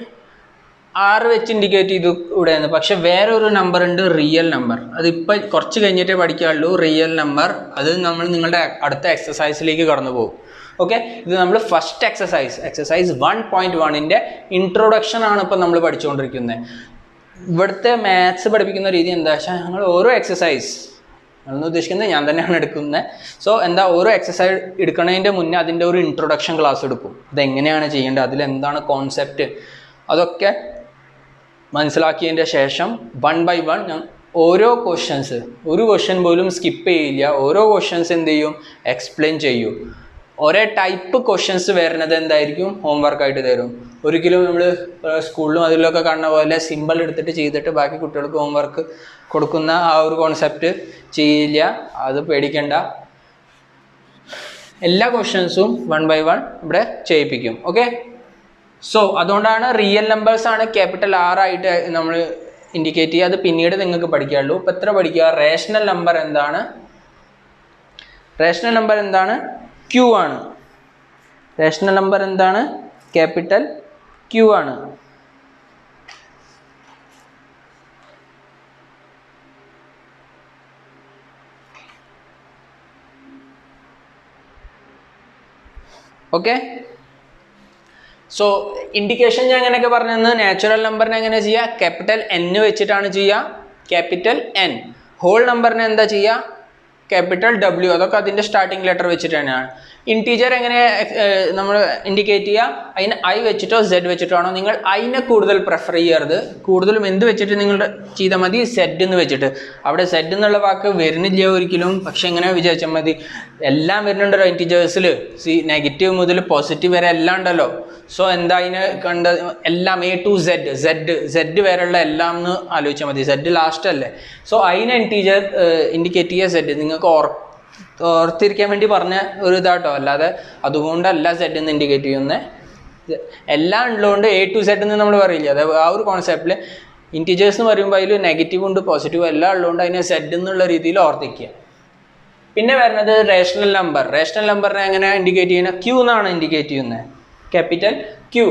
S1: R വെച്ച് ഇൻഡിക്കേറ്റ് ചെയ്തു ഇവിടെയെന്ന്, പക്ഷെ വേറെ ഒരു നമ്പർ ഉണ്ട്, റിയൽ നമ്പർ. അതിപ്പോൾ കുറച്ച് കഴിഞ്ഞിട്ടേ പഠിക്കാനുള്ളൂ. റിയൽ നമ്പർ അത് നമ്മൾ നിങ്ങളുടെ അടുത്ത എക്സസൈസിലേക്ക് കടന്നു പോകും. ഓക്കെ, ഇത് നമ്മൾ ഫസ്റ്റ് എക്സസൈസ് 1.1ൻ്റെ ഇൻട്രൊഡക്ഷൻ ആണ് ഇപ്പോൾ നമ്മൾ പഠിച്ചുകൊണ്ടിരിക്കുന്നത്. ഇവിടുത്തെ മാത്സ് പഠിപ്പിക്കുന്ന രീതി എന്താ വെച്ചാൽ ഞങ്ങൾ ഓരോ എക്സസൈസ് ഞങ്ങളെന്ന് ഉദ്ദേശിക്കുന്നത് ഞാൻ തന്നെയാണ് എടുക്കുന്നത്. സോ എന്താ, ഓരോ എക്സസൈസ് എടുക്കുന്നതിൻ്റെ മുന്നേ അതിൻ്റെ ഒരു ഇൻട്രൊഡക്ഷൻ ക്ലാസ് എടുക്കും. ഇതെങ്ങനെയാണ് ചെയ്യേണ്ടത്, അതിലെന്താണ് കോൺസെപ്റ്റ്, അതൊക്കെ മനസ്സിലാക്കിയതിൻ്റെ ശേഷം 1 by 1 ഞാൻ ഓരോ ക്വസ്റ്റ്യൻസ്, ഒരു ക്വസ്റ്റ്യൻ പോലും സ്കിപ്പ് ചെയ്യില്ല, ഓരോ ക്വസ്റ്റ്യൻസ് എന്ത് ചെയ്യും, എക്സ്പ്ലെയിൻ ചെയ്യും. ഒരേ ടൈപ്പ് ക്വസ്റ്റ്യൻസ് വരുന്നത് എന്തായിരിക്കും, ഹോംവർക്കായിട്ട് തരും. ഒരിക്കലും നമ്മൾ സ്കൂളിലും അതിലൊക്കെ കാണുന്ന പോലെ സിമ്പിൾ എടുത്തിട്ട് ചെയ്തിട്ട് ബാക്കി കുട്ടികൾക്ക് ഹോംവർക്ക് കൊടുക്കുന്ന ആ ഒരു കോൺസെപ്റ്റ് ചെയ്യില്ല, അത് പേടിക്കണ്ട. എല്ലാ ക്വസ്റ്റ്യൻസും 1 by 1 ഇവിടെ ചെയ്യിപ്പിക്കും. ഓക്കെ, സോ അതുകൊണ്ടാണ് റിയൽ നമ്പേഴ്സാണ് ക്യാപിറ്റൽ R ആയിട്ട് നമ്മൾ ഇൻഡിക്കേറ്റ് ചെയ്യുക. അത് പിന്നീട് നിങ്ങൾക്ക് പഠിക്കാനുള്ളൂ. ഇപ്പം എത്ര പഠിക്കുക, റേഷണൽ നമ്പർ എന്താണ്, റേഷണൽ നമ്പർ എന്താണ്, Q ആണ്. റേഷണൽ നമ്പർ എന്താണ്, ക്യാപിറ്റൽ Q ആണ്. ഓക്കെ, സോ ഇൻഡിക്കേഷൻ ഞാൻ എങ്ങനെയൊക്കെ പറഞ്ഞത്, നാച്ചുറൽ നമ്പറിനെ എങ്ങനെ ചെയ്യുക, ക്യാപിറ്റൽ N വെച്ചിട്ടാണ് ചെയ്യുക, ക്യാപിറ്റൽ N. ഹോൾ നമ്പറിനെ എന്താ ചെയ്യുക, ക്യാപിറ്റൽ ഡബ്ല്യു, അതൊക്കെ അതിൻ്റെ സ്റ്റാർട്ടിങ് ലെറ്റർ വെച്ചിട്ട് തന്നെയാണ്. ഇൻറ്റീജർ എങ്ങനെ നമ്മൾ ഇൻഡിക്കേറ്റ് ചെയ്യുക? അതിന് ഐ വെച്ചിട്ടോ സെഡ് വെച്ചിട്ടോ ആണോ? നിങ്ങൾ അതിനെ കൂടുതൽ പ്രിഫർ ചെയ്യരുത്. കൂടുതലും എന്ത് വെച്ചിട്ട് നിങ്ങൾ ചെയ്താൽ മതി? സെഡ് എന്ന് വെച്ചിട്ട്. അവിടെ സെഡ് എന്നുള്ള വാക്ക് വരുന്നില്ല ഒരിക്കലും, പക്ഷെ എങ്ങനെ വിചാരിച്ചാൽ മതി? എല്ലാം വരുന്നുണ്ടല്ലോ ഇൻറ്റീജേഴ്സിൽ, നെഗറ്റീവ് മുതൽ പോസിറ്റീവ് വരെ എല്ലാം ഉണ്ടല്ലോ. സോ എന്താ അതിന് കണ്ട എല്ലാം എ ടു സെഡ് വരെയുള്ള എല്ലാം എന്ന് ആലോചിച്ചാൽ മതി. സെഡ് ലാസ്റ്റ് അല്ലേ? സോ അതിനെ ഇൻറ്റീജർ ഇൻഡിക്കേറ്റ് ചെയ്യുക സെഡ്. നിങ്ങൾക്ക് ഓർത്തിരിക്കാൻ വേണ്ടി പറഞ്ഞ ഒരു ഇതാട്ടോ, അല്ലാതെ അതുകൊണ്ടല്ല സെഡ് എന്ന് ഇൻഡിക്കേറ്റ് ചെയ്യുന്നത്. എല്ലാം ഉള്ളതുകൊണ്ട് എ ടു സെഡ് എന്ന് നമ്മൾ പറയില്ല. അത് ആ ഒരു കോൺസെപ്റ്റിൽ ഇൻറ്റീജേഴ്സ് എന്ന് പറയുമ്പോൾ അതിൽ നെഗറ്റീവ് ഉണ്ട് പോസിറ്റീവ് എല്ലാം ഉള്ളതുകൊണ്ട് അതിനെ സെഡ് എന്നുള്ള രീതിയിൽ ഓർത്തിക്കുക. പിന്നെ വരുന്നത് റേഷണൽ നമ്പർ. റേഷണൽ നമ്പറിനെ എങ്ങനെ ഇൻഡിക്കേറ്റ് ചെയ്യുന്നത്? ക്യൂ എന്നാണ് ഇൻഡിക്കേറ്റ് ചെയ്യുന്നത്, ക്യാപിറ്റൽ ക്യൂ.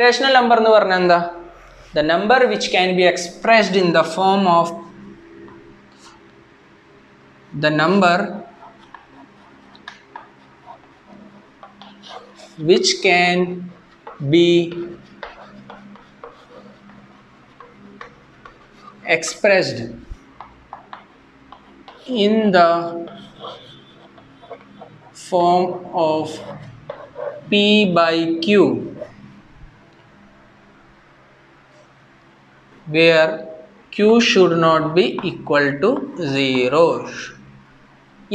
S1: റേഷണൽ നമ്പർ എന്ന് പറഞ്ഞാൽ എന്താ? The number which can be expressed in the form of the number which can be expressed in the form of P by Q, where Q should not be equal to 0.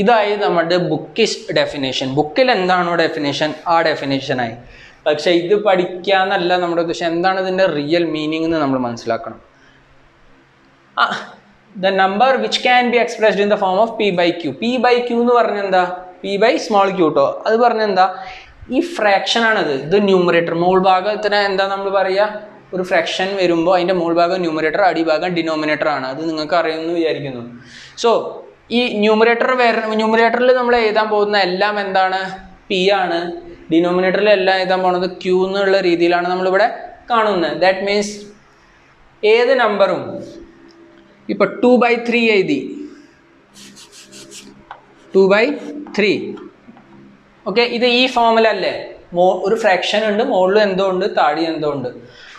S1: ഇതായത് നമ്മുടെ Bookish definition. ബുക്കിൽ എന്താണോ definition ആ ഡെഫിനേഷനായി. പക്ഷെ ഇത് പഠിക്കാന്നല്ല നമ്മുടെ ഉദ്ദേശം. എന്താണ് ഇതിൻ്റെ റിയൽ മീനിങ് എന്ന് നമ്മൾ മനസ്സിലാക്കണം. The number which can be expressed in the form of P by Q. P by Q എന്ന് പറഞ്ഞാൽ എന്താ? പി ബൈ സ്മോൾ ക്യൂ കേട്ടോ. അത് പറഞ്ഞാൽ എന്താ? ഈ ഫ്രാക്ഷനാണിത്. ഇത് ന്യൂമറേറ്റർ. മോൾ ഭാഗത്തിന് എന്താ നമ്മൾ പറയുക? ഒരു ഫ്രാക്ഷൻ വരുമ്പോൾ അതിൻ്റെ മോൾ ഭാഗം ന്യൂമറേറ്റർ, അടിഭാഗം ഡിനോമിനേറ്റർ ആണ്. അത് നിങ്ങൾക്ക് അറിയുമെന്ന് വിചാരിക്കുന്നു. സോ ഈ ന്യൂമറേറ്ററിൽ നമ്മൾ എഴുതാൻ പോകുന്ന എല്ലാം എന്താണ്? പി ആണ്. ഡിനോമിനേറ്ററിൽ എല്ലാം എഴുതാൻ പോകുന്നത് ക്യൂ എന്നുള്ള രീതിയിലാണ് നമ്മളിവിടെ കാണുന്നത്. ദാറ്റ് മീൻസ് ഏത് നമ്പറും ഇപ്പോൾ 2/3 എഴുതി, 2/3. ഓക്കെ, ഇത് ഈ ഫോമിലല്ലേ? ഒരു ഫ്രാക്ഷൻ ഉണ്ട്, മുകളിൽ എന്തോ ഉണ്ട്, താഴെ എന്തോ ഉണ്ട്.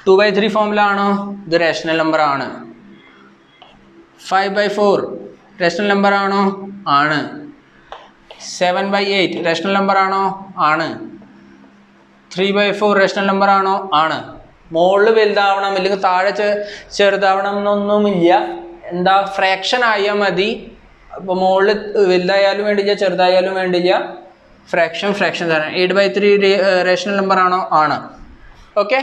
S1: 2/3 ഫോമിലാണോ? ഇത് റേഷണൽ നമ്പർ ആണ്. 5/4 റേഷണൽ നമ്പർ ആണോ? ആണ്. 7/8 റേഷണൽ നമ്പർ ആണോ? ആണ്. 3/4 റേഷണൽ നമ്പർ ആണോ? ആണ്. മുകളിൽ വലുതാവണം അല്ലെങ്കിൽ താഴെ ചെറുതാവണം എന്നൊന്നുമില്ല. എന്താ? ഫ്രാക്ഷൻ ആയാൽ മതി. അപ്പോൾ മുകളിൽ വലുതായാലും വേണ്ടില്ല, ചെറുതായാലും വേണ്ടില്ല. ഫ്രാക്ഷൻ തരാം. 8/3 റേഷണൽ നമ്പർ ആണോ? ആണ്. ഓക്കെ,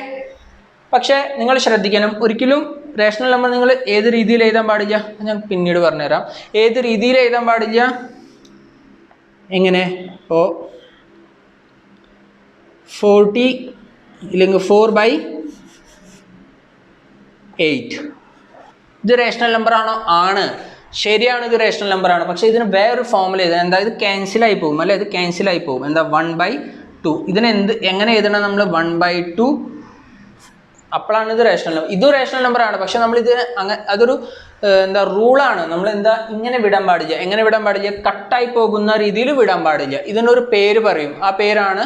S1: പക്ഷേ നിങ്ങൾ ശ്രദ്ധിക്കണം, ഒരിക്കലും റേഷണൽ നമ്പർ നിങ്ങൾ ഏത് രീതിയിൽ എഴുതാൻ പാടില്ല. ഞാൻ പിന്നീട് പറഞ്ഞുതരാം. ഏത് രീതിയിൽ എഴുതാൻ പാടില്ല? എങ്ങനെ? ഇപ്പോൾ 40 ഇല്ലെങ്കിൽ 4/8 ഇത് റേഷണൽ നമ്പർ ആണോ? ആണ്. ശരിയാണ്, ഇത് റേഷണൽ നമ്പർ ആണ്. പക്ഷേ ഇതിന് വേറൊരു ഫോമിൽ എഴുതാൻ എന്താ? ഇത് ക്യാൻസലായി പോകും അല്ലേ? ഇത് ക്യാൻസലായി പോകും. എന്താ? 1/2. ഇതിന് എങ്ങനെ എഴുതണം നമ്മൾ? 1/2. അപ്പോഴാണ് ഇത് റേഷണൽ നമ്പർ. ഇതും റേഷണൽ നമ്പർ ആണ്. പക്ഷെ നമ്മളിത് അതൊരു എന്താ റൂളാണ്. നമ്മൾ എന്താ ഇങ്ങനെ വിടാൻ പാടില്ല. എങ്ങനെ വിടാൻ പാടില്ല? കട്ടായി പോകുന്ന രീതിയിൽ വിടാൻ പാടില്ല. ഇതിനൊരു പേര് പറയും. ആ പേരാണ്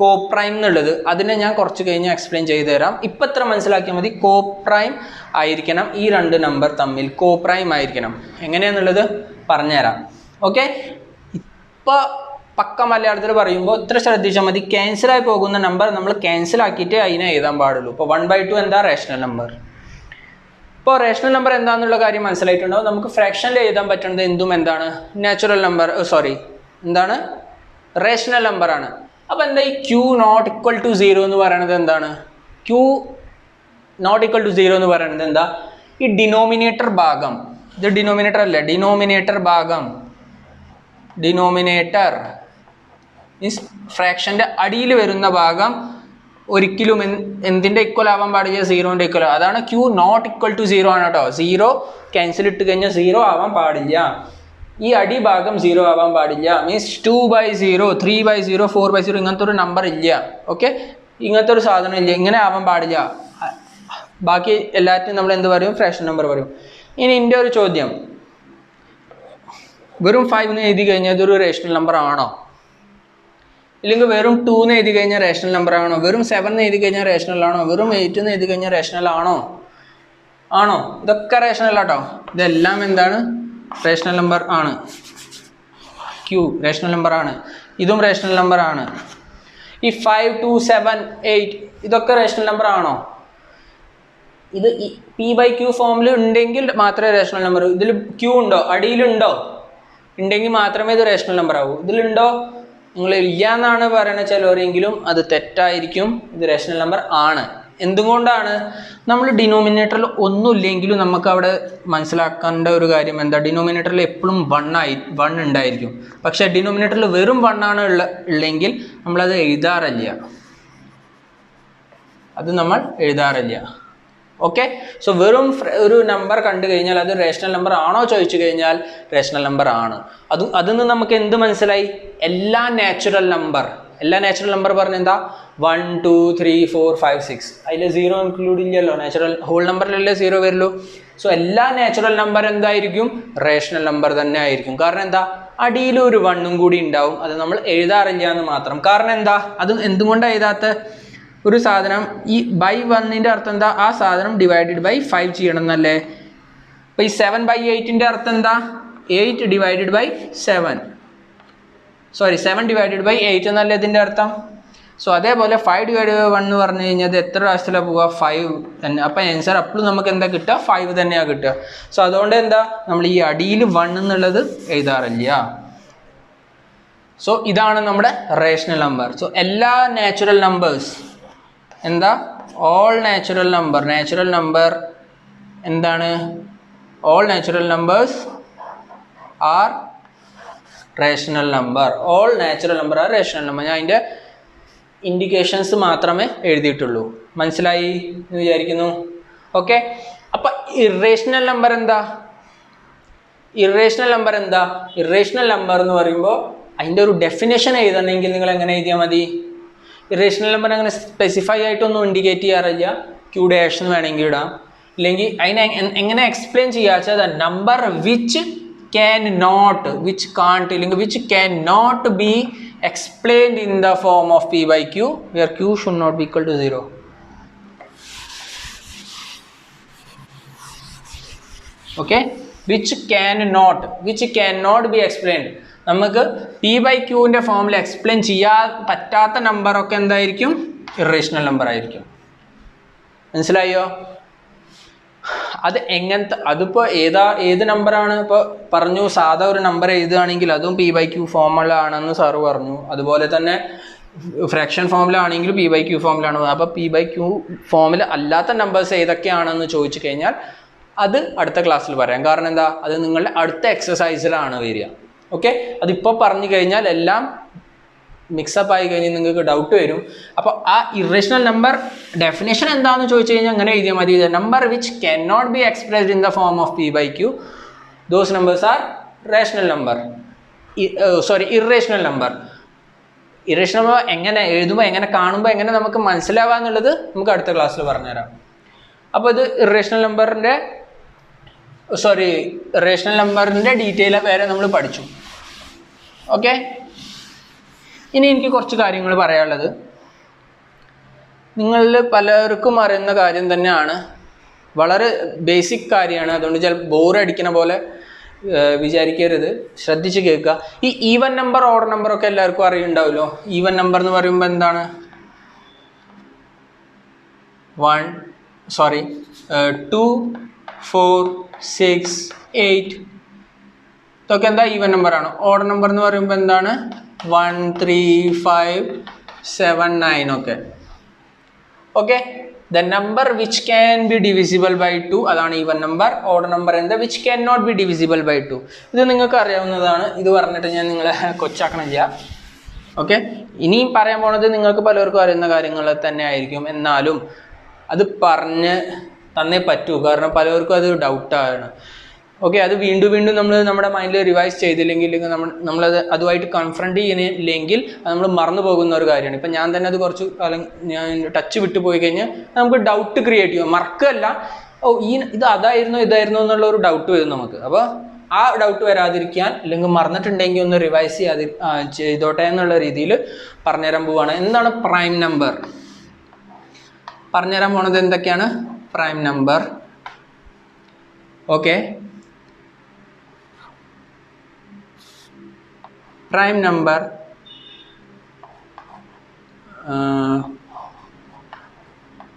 S1: കോപ്രൈം എന്നുള്ളത്. അതിനെ ഞാൻ കുറച്ച് കഴിഞ്ഞ് എക്സ്പ്ലെയിൻ ചെയ്തു തരാം. ഇപ്പം ഇത്ര മനസ്സിലാക്കിയാൽ മതി. കോപ്രൈം ആയിരിക്കണം ഈ രണ്ട് നമ്പർ തമ്മിൽ. കോപ്രൈം ആയിരിക്കണം. എങ്ങനെയാണെന്നുള്ളത് പറഞ്ഞുതരാം. ഓക്കെ, ഇപ്പോൾ പക്ക മലയാളത്തിൽ പറയുമ്പോൾ ഇത്ര ശ്രദ്ധിച്ചാൽ മതി. ക്യാൻസലായി പോകുന്ന നമ്പർ നമ്മൾ ക്യാൻസൽ ആക്കിയിട്ട് അതിനെ എഴുതാൻ പാടുള്ളൂ. ഇപ്പോൾ 1/2 എന്താ? Rational number. ഇപ്പോൾ റേഷണൽ നമ്പർ എന്താണെന്നുള്ള കാര്യം മനസ്സിലായിട്ടുണ്ടാവും. നമുക്ക് ഫ്രാക്ഷനിൽ എഴുതാൻ പറ്റുന്നത് എന്തും എന്താണ്? നാച്ചുറൽ നമ്പർ, എന്താണ്? റേഷണൽ നമ്പറാണ്. അപ്പോൾ എന്താ ഈ Q not equal to 0 എന്ന് പറയുന്നത് എന്താണ്? Q not equal to 0 എന്ന് പറയുന്നത് എന്താ? ഈ ഡിനോമിനേറ്റർ ഭാഗം, ഇത് ഡിനോമിനേറ്റർ അല്ലേ? ഡിനോമിനേറ്റർ ഭാഗം, ഡിനോമിനേറ്റർ മീൻസ് ഫ്രാക്ഷൻ്റെ അടിയിൽ വരുന്ന ഭാഗം ഒരിക്കലും എന്തിൻ്റെ ഈക്വൽ ആവാൻ പാടില്ല? 0ൻ്റെ ഈക്വൽ. അതാണ് Q not equal to 0 ആണ് കേട്ടോ. 0 ക്യാൻസൽ ഇട്ട് കഴിഞ്ഞാൽ 0 ആവാൻ പാടില്ല. ഈ അടിഭാഗം 0 ആവാൻ പാടില്ല. മീൻസ് 2/0, 3/0, 4/0 ഇങ്ങനത്തെ ഒരു നമ്പർ ഇല്ല. ഓക്കെ, ഇങ്ങനത്തെ ഒരു സാധനം ഇല്ല. ഇങ്ങനെ ആവാൻ പാടില്ല. ബാക്കി എല്ലാറ്റിനും നമ്മൾ എന്ത് പറയും? ഫ്രാക്ഷൻ നമ്പർ പറയും. ഇനി എൻ്റെ ഒരു ചോദ്യം, വെറും 5 എന്ന് എഴുതി കഴിഞ്ഞാൽ ഇതൊരു റേഷണൽ നമ്പർ ആണോ? ഇല്ലെങ്കിൽ വെറും 2 എന്ന് എഴുതി കഴിഞ്ഞാൽ റേഷണൽ നമ്പർ ആണോ? വെറും 7 എന്ന് എഴുതി കഴിഞ്ഞാൽ റേഷണൽ ആണോ? വെറും 8 എന്ന് എഴുതി കഴിഞ്ഞാൽ റേഷണൽ ആണോ? ഇതൊക്കെ റേഷണൽ ആട്ടോ. ഇതെല്ലാം എന്താണ്? റേഷണൽ നമ്പർ ആണ്. ക്യൂ റേഷണൽ നമ്പർ ആണ്, ഇതും റേഷണൽ നമ്പർ ആണ്. ഈ 5 2 7 8 ഇതൊക്കെ റേഷണൽ നമ്പർ ആണോ? ഇത് P/Q ഫോമിൽ ഉണ്ടെങ്കിൽ മാത്രമേ റേഷണൽ നമ്പർ. ഇതിൽ ക്യൂ ഉണ്ടോ? അടിയിലുണ്ടോ? ഉണ്ടെങ്കിൽ മാത്രമേ ഇത് റേഷണൽ നമ്പർ ആവൂ. ഇതിലുണ്ടോ? നിങ്ങൾ ഇല്ല എന്നാണ് പറയുന്നത് ചിലവരെങ്കിലും അത് തെറ്റായിരിക്കും. ഇത് റേഷണൽ നമ്പർ ആണ്. എന്തുകൊണ്ടാണ്? നമ്മൾ ഡിനോമിനേറ്ററിൽ ഒന്നുമില്ലെങ്കിലും നമുക്ക് അവിടെ മനസ്സിലാക്കേണ്ട ഒരു കാര്യം എന്താ, ഡിനോമിനേറ്ററിൽ എപ്പോഴും 1 ഉണ്ടായിരിക്കും. പക്ഷേ ഡിനോമിനേറ്ററിൽ വെറും 1 ആണ് ഉള്ളെങ്കിൽ നമ്മളത് എഴുതാറില്ല. അത് നമ്മൾ എഴുതാറില്ല. ഓക്കെ. സോ വെറും ഒരു നമ്പർ കണ്ടു കഴിഞ്ഞാൽ അത് റേഷണൽ നമ്പർ ആണോ ചോദിച്ചു കഴിഞ്ഞാൽ റേഷണൽ നമ്പർ ആണ്. അതിൽ നിന്ന് നമുക്ക് എന്ത് മനസ്സിലായി? എല്ലാ നാച്ചുറൽ നമ്പർ പറഞ്ഞ എന്താ? 1 2 3 4 5 6. അതിൽ 0 ഇൻക്ലൂഡ് ഇല്ലല്ലോ. നാച്ചുറൽ ഹോൾ നമ്പറിലല്ലേ 0 വരുള്ളൂ. സോ എല്ലാ നാച്ചുറൽ നമ്പർ എന്തായിരിക്കും? റേഷണൽ നമ്പർ തന്നെ ആയിരിക്കും. കാരണം എന്താ? അടിയിൽ ഒരു 1 കൂടി ഉണ്ടാവും. അത് നമ്മൾ എഴുതാറില്ല എന്ന് മാത്രം. കാരണം എന്താ? അത് എന്തുകൊണ്ടാണ് എഴുതാത്ത? ഒരു സാധനം ഈ ബൈ 1ന്റെ അർത്ഥം എന്താ? ആ സാധനം ഡിവൈഡഡ് ബൈ 5 ചെയ്യണം എന്നല്ലേ? അപ്പോൾ ഈ 7/8ന്റെ അർത്ഥം എന്താ? 8 ഡിവൈഡഡ് ബൈ 7. 7 ഡിവൈഡഡ് ബൈ 8 എന്നല്ലേ ഇതിൻ്റെ അർത്ഥം. സോ അതേപോലെ 5 ഡിവൈഡ് ബൈ 1 എന്ന് പറഞ്ഞു കഴിഞ്ഞാൽ അത് എത്ര പ്രാവശ്യത്തിലാണ് പോവുക? 5 തന്നെ. അപ്പം ആൻസർ അപ്പോഴും നമുക്ക് എന്താ കിട്ടുക? 5 തന്നെയാണ് കിട്ടുക. സോ അതുകൊണ്ട് എന്താ നമ്മൾ ഈ അടിയിൽ 1 എന്നുള്ളത് എഴുതാറില്ല. സോ ഇതാണ് നമ്മുടെ റേഷണൽ നമ്പർ. സോ എല്ലാ നാച്ചുറൽ നമ്പേഴ്സ് എന്താ? ഓൾ നാച്ചുറൽ നമ്പർ എന്താണ്? All natural numbers are rational number. All natural number are rational number. ഞാൻ അതിൻ്റെ ഇൻഡിക്കേഷൻസ് മാത്രമേ എഴുതിയിട്ടുള്ളൂ. മനസ്സിലായി എന്ന് വിചാരിക്കുന്നു. ഓക്കെ. അപ്പം ഇറേഷണൽ നമ്പർ എന്താ? ഇറേഷണൽ നമ്പർ എന്ന് പറയുമ്പോൾ അതിൻ്റെ ഒരു ഡെഫിനേഷൻ എഴുതണമെങ്കിൽ നിങ്ങൾ എങ്ങനെ എഴുതിയാൽ മതി? ഇറേഷണൽ നമ്പർ അങ്ങനെ സ്പെസിഫൈ ആയിട്ടൊന്നും ഇൻഡിക്കേറ്റ് ചെയ്യാറില്ല. ക്യൂ ഡാഷ് എന്ന് വേണമെങ്കിൽ ഇടാം. ഇല്ലെങ്കിൽ അതിനെ എങ്ങനെ എക്സ്പ്ലെയിൻ ചെയ്യുക വെച്ചാൽ number which can not be explained in the form of P/Q where Q should not be equal to 0. Okay, which cannot be explained. നമുക്ക് P/Qന്റെ ഫോമിൽ എക്സ്പ്ലെയിൻ ചെയ്യാൻ പറ്റാത്ത നമ്പറൊക്കെ എന്തായിരിക്കും? ഇറേഷണൽ നമ്പർ ആയിരിക്കും. മനസ്സിലായോ? അത് എങ്ങനത്തെ? അതിപ്പോൾ ഏത് നമ്പറാണ്? ഇപ്പോൾ പറഞ്ഞു സാധാ ഒരു നമ്പർ എഴുതുകയാണെങ്കിൽ അതും P/Q ഫോമിലാണെന്ന് സാറ് പറഞ്ഞു. അതുപോലെ തന്നെ ഫ്രാക്ഷൻ ഫോമിലാണെങ്കിലും P/Q ഫോമിലാണ്. അപ്പോൾ P/Q ഫോമിൽ അല്ലാത്ത നമ്പേഴ്സ് ഏതൊക്കെയാണെന്ന് ചോദിച്ചു കഴിഞ്ഞാൽ അത് അടുത്ത ക്ലാസ്സിൽ പറയാം. കാരണം എന്താ? അത് നിങ്ങളുടെ അടുത്ത എക്സസൈസിലാണ് വരിക. ഓക്കെ. അതിപ്പോൾ പറഞ്ഞു കഴിഞ്ഞാൽ എല്ലാം മിക്സപ്പ് ആയി കഴിഞ്ഞ് നിങ്ങൾക്ക് ഡൗട്ട് വരും. അപ്പോൾ ആ ഇറേഷണൽ നമ്പർ ഡെഫിനേഷൻ എന്താണെന്ന് ചോദിച്ചു കഴിഞ്ഞാൽ അങ്ങനെ എഴുതിയാൽ മതി. Number which can not be expressed in the form of P/Q, those numbers are rational number. Irrational number. Irrational number എങ്ങനെ എഴുതുമ്പോൾ, എങ്ങനെ കാണുമ്പോൾ, എങ്ങനെ നമുക്ക് മനസ്സിലാവുക എന്നുള്ളത് നമുക്ക് അടുത്ത ക്ലാസ്സിൽ പറഞ്ഞുതരാം. അപ്പോൾ ഇത് റേഷണൽ നമ്പറിൻ്റെ ഡീറ്റെയിൽ വരെ നമ്മൾ പഠിച്ചു. ഓക്കെ. ഇനി എനിക്ക് കുറച്ച് കാര്യങ്ങൾ പറയാനുള്ളത്. നിങ്ങളിൽ പലർക്കും അറിയുന്ന കാര്യം തന്നെയാണ്, വളരെ ബേസിക് കാര്യമാണ്. അതുകൊണ്ട് ബോറടിക്കുന്ന പോലെ വിചാരിക്കരുത്, ശ്രദ്ധിച്ച് കേൾക്കുക. ഈ ഈവൻ നമ്പർ, ഓഡ് നമ്പറൊക്കെ എല്ലാവർക്കും അറിയുന്നുണ്ടാവുമല്ലോ. ഈവൻ നമ്പർ എന്ന് പറയുമ്പോൾ എന്താണ്? 2 4 6 8 ഇതൊക്കെ എന്താ? ഈവൻ നമ്പറാണ്. ഓഡ് നമ്പർ എന്ന് പറയുമ്പോൾ എന്താണ്? 1 3 5 7 9 ഒക്കെ. Okay. The number which can be divisible by 2 അതാണ് ഈവൻ നമ്പർ. ഓഡ് നമ്പർ എന്താ? Which can not be divisible by 2. ഇത് നിങ്ങൾക്ക് അറിയാവുന്നതാണ്. ഇത് പറഞ്ഞിട്ട് ഞാൻ നിങ്ങളെ കൊച്ചാക്കണില്ല. ഓക്കെ. ഇനിയും പറയാൻ പോണത് നിങ്ങൾക്ക് പലർക്കും അറിയുന്ന കാര്യങ്ങൾ തന്നെ ആയിരിക്കും. എന്നാലും അത് പറഞ്ഞ് തന്നേ പറ്റൂ. കാരണം പലർക്കും അത് ഡൗട്ടാണ്. ഓക്കെ. അത് വീണ്ടും നമ്മൾ നമ്മുടെ മൈൻഡിൽ റിവൈസ് ചെയ്തില്ലെങ്കിൽ, നമ്മളത് അതുമായിട്ട് കൺഫ്രണ്ട് ചെയ്യുന്നില്ലെങ്കിൽ അത് നമ്മൾ മറന്നു പോകുന്ന ഒരു കാര്യമാണ്. ഇപ്പം ഞാൻ തന്നെ അത് കുറച്ച് കാലം ഞാൻ ടച്ച് വിട്ടു പോയി കഴിഞ്ഞാൽ നമുക്ക് ഡൗട്ട് ക്രിയേറ്റ് ചെയ്യും. മറക്കല്ല, ഇത് ഇതായിരുന്നു എന്നുള്ള ഒരു ഡൗട്ട് വരും നമുക്ക്. അപ്പോൾ ആ ഡൗട്ട് വരാതിരിക്കാൻ, അല്ലെങ്കിൽ മറന്നിട്ടുണ്ടെങ്കിൽ ഒന്ന് റിവൈസ് ചെയ്തോട്ടെ എന്നുള്ള രീതിയിൽ പറഞ്ഞുതരാൻ പോവുകയാണ്. എന്താണ് പ്രൈം നമ്പർ? പറഞ്ഞുതരാൻ പോണത് എന്തൊക്കെയാണ് prime number. Okay. Prime number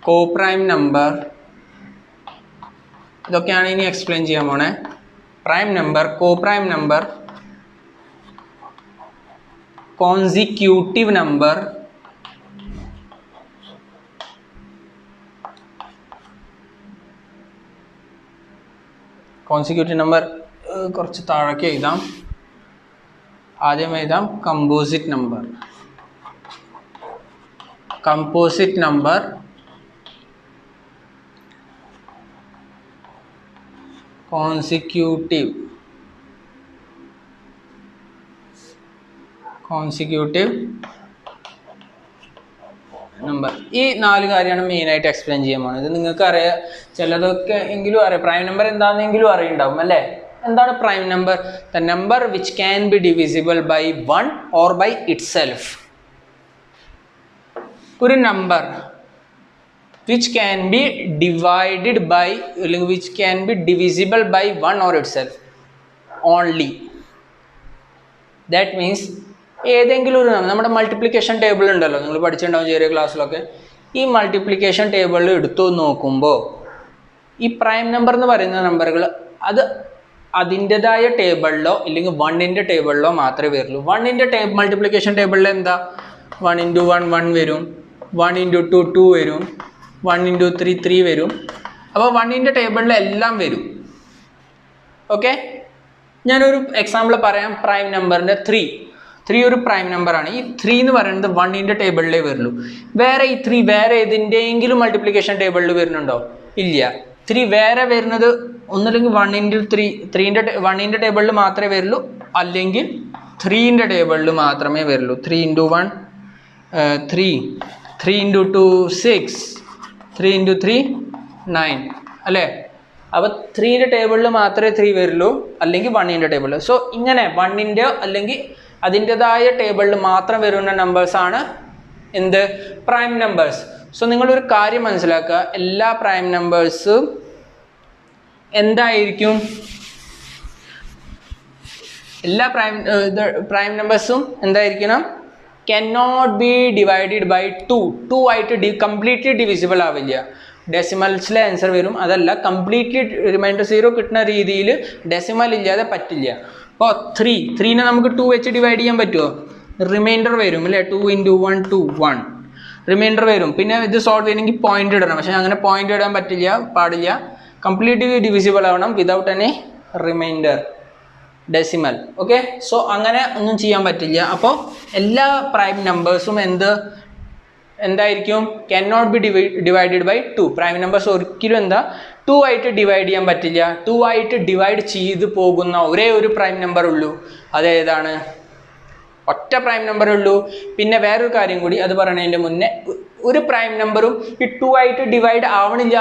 S1: coprime number, ഇതൊക്കെയാണ് ഇനി എക്സ്പ്ലെയിൻ ചെയ്യാൻ പോണേ. Prime number, coprime number, consecutive number, consecutive number കുറച്ച് താഴേക്ക് എഴുതാം. ആദ്യം എഴുതാം composite number, composite number, consecutive number. ഈ 4 കാര്യമാണ് മെയിനായിട്ട് എക്സ്പ്ലെയിൻ ചെയ്യാൻ പോകുന്നത്. ഇത് നിങ്ങൾക്ക് അറിയാം, ചിലതൊക്കെ എങ്കിലും അറിയാം. പ്രൈം നമ്പർ എന്താണെന്നെങ്കിലും അറിയുണ്ടാവും അല്ലേ? എന്താണ് prime number? The number which can be divisible by 1 or by itself. ഒരു number which can be divided by അല്ലെങ്കിൽ which can be divisible by 1 or itself only. That means ഏതെങ്കിലും ഒരു നമ്മുടെ multiplication table ഉണ്ടല്ലോ, നിങ്ങൾ പഠിച്ചിട്ടുണ്ടാവും ചെറിയ ക്ലാസ്സിലൊക്കെ. ഈ മൾട്ടിപ്ലിക്കേഷൻ ടേബിളിൽ എടുത്തു നോക്കുമ്പോൾ ഈ പ്രൈം നമ്പർ എന്ന് പറയുന്ന നമ്പറുകൾ അത് അതിൻ്റെതായ ടേബിളിലോ ഇല്ലെങ്കിൽ 1ൻ്റെ ടേബിളിലോ മാത്രമേ വരുള്ളൂ. 1ൻ്റെ മൾട്ടിപ്ലിക്കേഷൻ ടേബിളിൽ എന്താ 1 × 1 1 വരും, 1 × 2 2 വരും, 1 × 3 3 വരും. അപ്പോൾ 1ൻ്റെ ടേബിളിൽ എല്ലാം വരും. ഓക്കെ, ഞാനൊരു എക്സാമ്പിൾ പറയാം. പ്രൈം നമ്പറിൻ്റെ 3 ഒരു പ്രൈം നമ്പറാണ്. ഈ 3 എന്ന് പറയുന്നത് 1ൻ്റെ ടേബിളിലേ വരുള്ളൂ. വേറെ ഈ 3 വേറെ ഏതിൻ്റെയെങ്കിലും മൾട്ടിപ്ലിക്കേഷൻ ടേബിളിൽ വരുന്നുണ്ടോ? ഇല്ല. 3 വേറെ വരുന്നത് ഒന്നില്ലെങ്കിൽ 1 × 3 1ൻ്റെ ടേബിളിൽ മാത്രമേ വരുള്ളൂ, അല്ലെങ്കിൽ 3ൻ്റെ ടേബിളിൽ മാത്രമേ വരുള്ളൂ. 3 × 1 3, 3 × 2 6, 3 × 3 9 അല്ലേ? അപ്പോൾ 3ൻ്റെ ടേബിളിൽ മാത്രമേ 3 വരുള്ളൂ, അല്ലെങ്കിൽ 1ൻ്റെ ടേബിളിൽ. സോ ഇങ്ങനെ 1ൻ്റെ അല്ലെങ്കിൽ അതിൻ്റെതായ ടേബിളിൽ മാത്രം വരുന്ന നമ്പേഴ്സാണ് എന്ത്? Prime numbers. സോ നിങ്ങളൊരു കാര്യം മനസ്സിലാക്കുക, എല്ലാ പ്രൈം നമ്പേഴ്സും എന്തായിരിക്കും? എല്ലാ പ്രൈം നമ്പേഴ്സും എന്തായിരിക്കണം? cannot be divided by 2 ആയിട്ട് കംപ്ലീറ്റ്ലി ഡിവിസിബിൾ ആവില്ല. ഡെസിമൽസിലെ ആൻസർ വരും, അതല്ല കംപ്ലീറ്റ്ലി റിമൈൻഡർ 0 കിട്ടുന്ന രീതിയിൽ ഡെസിമൽ ഇല്ലാതെ പറ്റില്ല. അപ്പോൾ 3നെ നമുക്ക് 2 വെച്ച് ഡിവൈഡ് ചെയ്യാൻ പറ്റുമോ? റിമൈൻഡർ വരും അല്ലേ? 2 × 1 2 1 റിമൈൻഡർ വരും. പിന്നെ ഇത് സോൾവ് ചെയ്യണമെങ്കിൽ പോയിന്റ് ഇടണം, പക്ഷെ അങ്ങനെ പോയിന്റ് ഇടാൻ പാടില്ല. കംപ്ലീറ്റ്ലി ഡിവിസിബിൾ ആവണം without any remainder decimal. Okay, so അങ്ങനെ ഒന്നും ചെയ്യാൻ പറ്റില്ല. അപ്പോൾ എല്ലാ പ്രൈം നമ്പേഴ്സും എന്തായിരിക്കും? cannot be divided by 2. Prime numbers ഒരിക്കലും 2 ആയിട്ട് ഡിവൈഡ് ചെയ്യാൻ പറ്റില്ല. 2 ആയിട്ട് ഡിവൈഡ് ചെയ്ത് പോകുന്ന ഒരേ ഒരു പ്രൈം നമ്പർ ഉള്ളൂ. അതേതാണ്? ഒറ്റ പ്രൈം നമ്പർ ഉള്ളൂ. പിന്നെ വേറൊരു കാര്യം കൂടി, അത് പറയുന്നതിൻ്റെ മുന്നേ, ഒരു പ്രൈം നമ്പറും ഈ 2 ആയിട്ട് ഡിവൈഡ് ആവണില്ല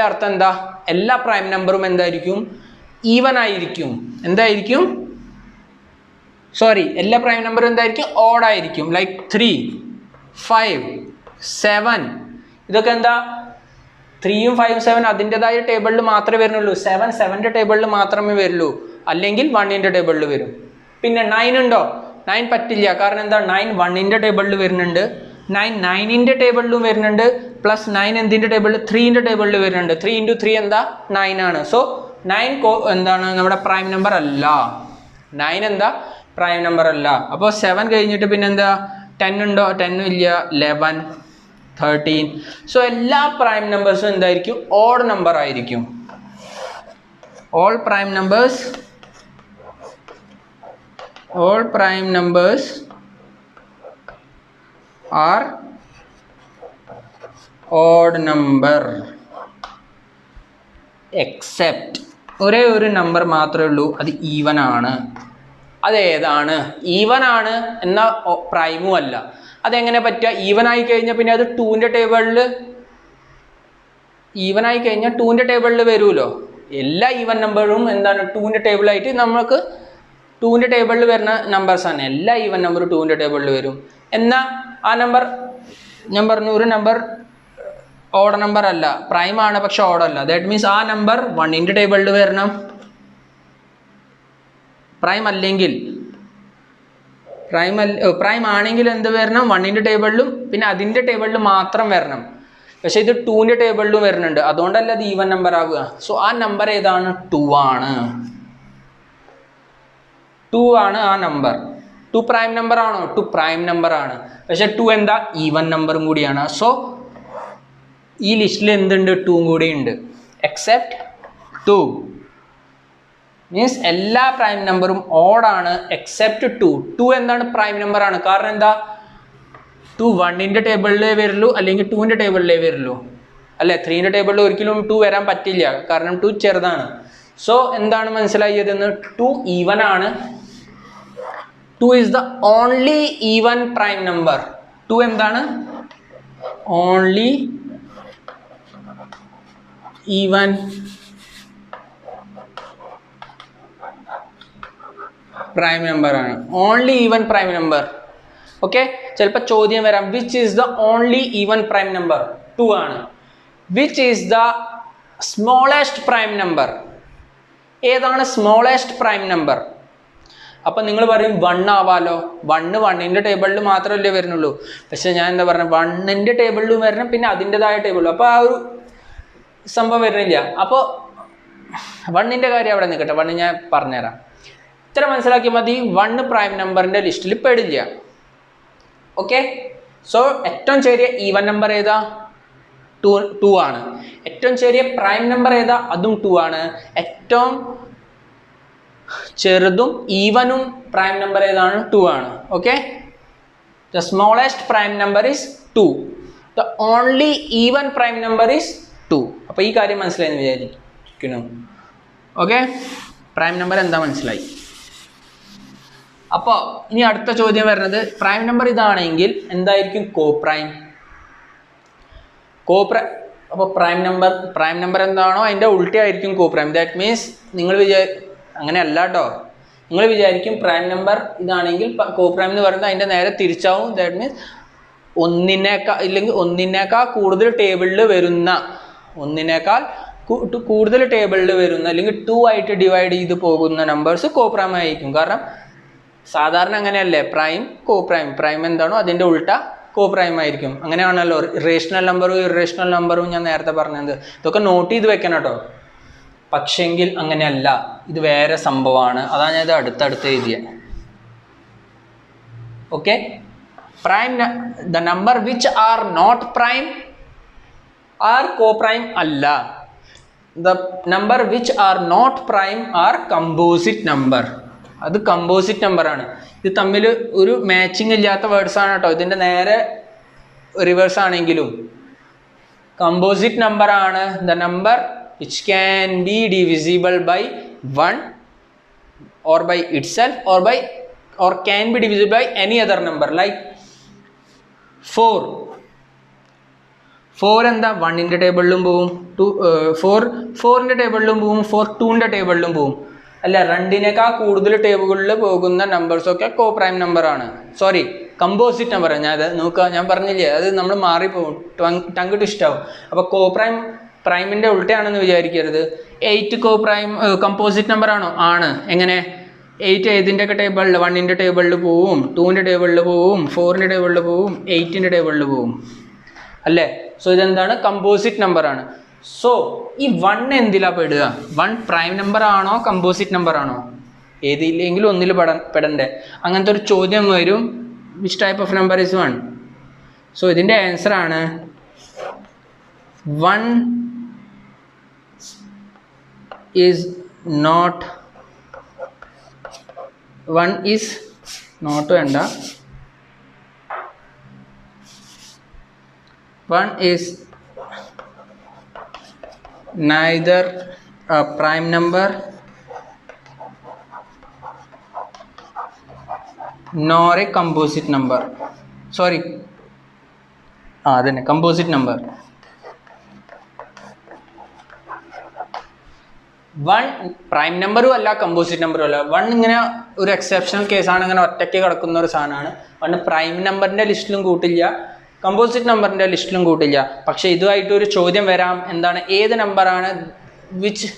S1: അർത്ഥം എന്താ? എല്ലാ പ്രൈം നമ്പറും എന്തായിരിക്കും? ഈവൻ ആയിരിക്കും. എന്തായിരിക്കും? സോറി, എല്ലാ പ്രൈം നമ്പറും എന്തായിരിക്കും? ഓഡ് ആയിരിക്കും. ലൈക്ക് 3 5 7 ഇതൊക്കെ എന്താ? 3ഉം 5ഉം 7 അതിൻ്റെതായ ടേബിളിൽ മാത്രമേ വരുന്നുള്ളൂ. 7ൻ്റെ ടേബിളിൽ മാത്രമേ വരുള്ളൂ, അല്ലെങ്കിൽ 1ൻ്റെ ടേബിളിൽ വരും. പിന്നെ 9 ഉണ്ടോ? 9 പറ്റില്ല. കാരണം എന്താ? 9 1ൻ്റെ ടേബിളിൽ വരുന്നുണ്ട്, 9 9ൻ്റെ ടേബിളിലും വരുന്നുണ്ട്, പ്ലസ് 9 എന്തിൻ്റെ ടേബിളിൽ? 3ൻ്റെ ടേബിളിൽ വരുന്നുണ്ട്. 3 × 3 എന്താ? 9 ആണ്. സോ 9 എന്താണ്? നമ്മുടെ പ്രൈം നമ്പർ അല്ല. 9 എന്താ? പ്രൈം നമ്പർ അല്ല. അപ്പോൾ 7 കഴിഞ്ഞിട്ട് പിന്നെ എന്താ? 10 ഉണ്ടോ? 10 ഇല്ല. 11 13. സോ എല്ലാ പ്രൈം നമ്പേഴ്സും എന്തായിരിക്കും? ഓഡ് നമ്പർ ആയിരിക്കും. All prime numbers are odd number except ഒരേ ഒരു നമ്പർ മാത്രമേ ഉള്ളൂ, അത് ഈവൻ ആണ്. അതേതാണ്? ഈവൻ ആണ് എന്നാൽ പ്രൈമും അല്ല. അതെങ്ങനെ പറ്റുക? ഈവൻ ആയി കഴിഞ്ഞാൽ പിന്നെ അത് 2ൻ്റെ ടേബിളിൽ വരുമല്ലോ. എല്ലാ ഈവൻ നമ്പറും എന്താണ്? 2ൻ്റെ ടേബിളായിട്ട് നമുക്ക് 2ൻ്റെ ടേബിളിൽ വരുന്ന നമ്പേഴ്സാണ്. എല്ലാ ഈവൻ നമ്പറും 2ൻ്റെ ടേബിളിൽ വരും. എന്നാൽ ആ ഞാൻ പറഞ്ഞു ഒരു നമ്പർ ഓഡ് നമ്പർ അല്ല, പ്രൈം ആണ് പക്ഷെ ഓഡല്ല. ദാറ്റ് മീൻസ് ആ നമ്പർ 1ൻ്റെ ടേബിളിൽ വരണം. പ്രൈം അല്ലെങ്കിൽ പ്രൈം ആണെങ്കിൽ എന്ത് വരണം, 1ന്റെ ടേബിളിലും പിന്നെ അതിൻ്റെ ടേബിളിൽ മാത്രം വരണം. പക്ഷെ ഇത് 2ന്റെ ടേബിളിലും വരുന്നുണ്ട്, അതുകൊണ്ടല്ല അത് ഈവൻ നമ്പർ ആവുക. സോ ആ നമ്പർ ഏതാണ്? 2 ആണ്. 2 ആണ് ആ നമ്പർ. 2 പ്രൈം നമ്പർ ആണോ? 2 പ്രൈം നമ്പർ ആണ്. പക്ഷെ 2 എന്താ? ഈവൻ നമ്പറും കൂടിയാണ്. സോ ഈ ലിസ്റ്റിൽ എന്തുണ്ട്? 2 കൂടി ഉണ്ട്. എക്സെപ്റ്റ് 2 മീൻസ് എല്ലാ പ്രൈം നമ്പറും ഓഡാണ് എക്സെപ്റ്റ് 2. 2 എന്താണ്? പ്രൈം നമ്പർ ആണ്. കാരണം എന്താ? 2 1ന്റെ ടേബിളിലേ വരുള്ളൂ, അല്ലെങ്കിൽ 2ന്റെ ടേബിളിലേ വരുള്ളൂ, അല്ലെ? 3ന്റെ ടേബിളിൽ ഒരിക്കലും 2 വരാൻ പറ്റില്ല, കാരണം 2 ചെറുതാണ്. സോ എന്താണ് മനസ്സിലായതെന്ന്? 2 ഈവൻ ആണ്. 2 is the only even prime number. 2 എന്താണ്? Only even prime number ആണ്. Only even prime number. Okay, ചിലപ്പോൾ ചോദ്യം വരാം, which is the only even prime number? 2 ആണ്. Which is the smallest prime number? ഏതാണ് സ്മോളസ്റ്റ് പ്രൈം നമ്പർ? അപ്പം നിങ്ങൾ പറയും 1 ആവാലോ. 1ന്റെ ടേബിളിൽ മാത്രമല്ലേ വരുന്നുള്ളൂ. പക്ഷെ ഞാൻ എന്താ പറഞ്ഞത്, 1ന്റെ ടേബിളിലും വരണം, പിന്നെ അതിൻ്റെതായ ടേബിളിലും. അപ്പോൾ ആ ഒരു സംഭവം വരുന്നില്ല. അപ്പോൾ 1ന്റെ കാര്യം അവിടെ നിൽക്കട്ടെ, 1 ഞാൻ പറഞ്ഞുതരാം. ഇത്ര മനസ്സിലാക്കിയാൽ മതി. 1 പ്രൈം നമ്പറിൻ്റെ ലിസ്റ്റിൽ പെടില്ല. ഓക്കെ, സോ ഏറ്റവും ചെറിയ ഈവൻ നമ്പർ ഏതാ? 2 ആണ്. ഏറ്റവും ചെറിയ പ്രൈം നമ്പർ ഏതാ? അതും 2 ആണ്. ഏറ്റവും ചെറുതും ഈവനും പ്രൈം നമ്പർ ഏതാണ്? 2 ആണ്. Okay, the smallest prime number is 2. The only even prime number is 2. അപ്പോൾ ഈ കാര്യം മനസ്സിലായെന്ന് വിചാരിക്കുന്നു. ഓക്കെ, പ്രൈം നമ്പർ എന്താ മനസ്സിലായി. അപ്പോൾ ഇനി അടുത്ത ചോദ്യം വരുന്നത്, പ്രൈം നമ്പർ ഇതാണെങ്കിൽ എന്തായിരിക്കും കോ പ്രൈം? അപ്പോൾ പ്രൈം നമ്പർ എന്താണോ അതിൻ്റെ ഉൾട്ടയായിരിക്കും കോ പ്രൈം. ദാറ്റ് മീൻസ് നിങ്ങൾ അങ്ങനെ അല്ല കേട്ടോ. നിങ്ങൾ വിചാരിക്കും പ്രൈം നമ്പർ ഇതാണെങ്കിൽ കോ പ്രൈം എന്ന് പറയുന്നത് അതിൻ്റെ നേരെ തിരിച്ചാവും. ദാറ്റ് മീൻസ് ഒന്നിനേക്കാൾ കൂടുതൽ ടേബിളിൽ വരുന്ന, കൂടുതൽ ടേബിളിൽ വരുന്ന അല്ലെങ്കിൽ 2 ആയിട്ട് ഡിവൈഡ് ചെയ്ത് പോകുന്ന നമ്പേഴ്സ് കോ പ്രൈം ആയിരിക്കും. കാരണം സാധാരണ അങ്ങനെയല്ലേ, പ്രൈം എന്താണോ അതിൻ്റെ ഉൾട്ട കോ പ്രൈം ആയിരിക്കും. അങ്ങനെയാണല്ലോ റേഷണൽ നമ്പറും ഇറേഷണൽ നമ്പറും ഞാൻ നേരത്തെ പറഞ്ഞത്. ഇതൊക്കെ നോട്ട് ചെയ്ത് വെക്കണം കേട്ടോ. പക്ഷെങ്കിൽ അങ്ങനെയല്ല, ഇത് വേറെ സംഭവമാണ്. അതാണ് ഞാൻ ഇത് അടുത്തടുത്ത് എഴുതിയത്. Okay, the number which are not prime are coprime അല്ല. The number which are not prime are composite number. അത് കമ്പോസിറ്റ് നമ്പറാണ്. ഇത് തമ്മിൽ ഒരു മാച്ചിങ് ഇല്ലാത്ത വേർഡ്സ് ആണ് കേട്ടോ. ഇതിൻ്റെ നേരെ റിവേഴ്സ് ആണെങ്കിലും കമ്പോസിറ്റ് നമ്പർ ആണ്. The number which can be divisible by 1 or by itself or can be divisible by any other number like 4. 4 എന്താ? 1ന്റെ ടേബിളിലും പോവും, 4ന്റെ ടേബിളിലും പോവും, 2ന്റെ ടേബിളിലും പോവും. അല്ല, 2നേക്കാൾ കൂടുതൽ ടേബിളിൽ പോകുന്ന നമ്പേഴ്സൊക്കെ കോ പ്രൈം നമ്പർ ആണ്. Sorry, composite number. ഞാൻ പറഞ്ഞില്ലേ, അത് നമ്മൾ മാറിപ്പോവും, ടങ് ട്വിസ്റ്റ് ആവും. അപ്പോൾ കോ പ്രൈമിൻ്റെ ഉൾട്ടയാണെന്ന് വിചാരിക്കരുത്. 8 കമ്പോസിറ്റ് നമ്പർ ആണോ? ആണ്. എങ്ങനെ? 8 ഏതിൻ്റെയൊക്കെ ടേബിളിൽ? 1ന്റെ ടേബിളിൽ പോവും, 2ന്റെ ടേബിളിൽ പോവും, 4ന്റെ ടേബിളിൽ പോവും, 8ന്റെ ടേബിളിൽ പോവും, അല്ലേ? സോ ഇതെന്താണ്? കമ്പോസിറ്റ് നമ്പർ ആണ്. സോ ഈ 1 എന്തിലാണ് പെടുക? 1 പ്രൈം നമ്പർ ആണോ കമ്പോസിറ്റ് നമ്പർ ആണോ? ഏതില്ലെങ്കിലും ഒന്നിൽ പെടണ്ടേ? അങ്ങനത്തെ ഒരു ചോദ്യം വരും. Which type of number is 1? So ഇതിൻ്റെ ആൻസർ ആണ് 1 is not വേണ്ട. 1 is neither a prime number nor a composite number. Sorry, അതന്നെ composite number. 1 പ്രൈം നമ്പറും അല്ല കമ്പോസിറ്റ് നമ്പറും അല്ല. 1 ഇങ്ങനെ ഒരു എക്സെപ്ഷണൽ കേസാണ്, ഇങ്ങനെ ഒറ്റയ്ക്ക് കിടക്കുന്ന ഒരു സാധനമാണ്. 1 പ്രൈം നമ്പറിൻ്റെ ലിസ്റ്റിലും കൂട്ടില്ല, കമ്പോസിറ്റ് നമ്പറിൻ്റെ ലിസ്റ്റിലും കൂട്ടില്ല. പക്ഷേ ഇതുമായിട്ട് ഒരു ചോദ്യം വരാം. എന്താണ്? ഏത് നമ്പറാണ്? Which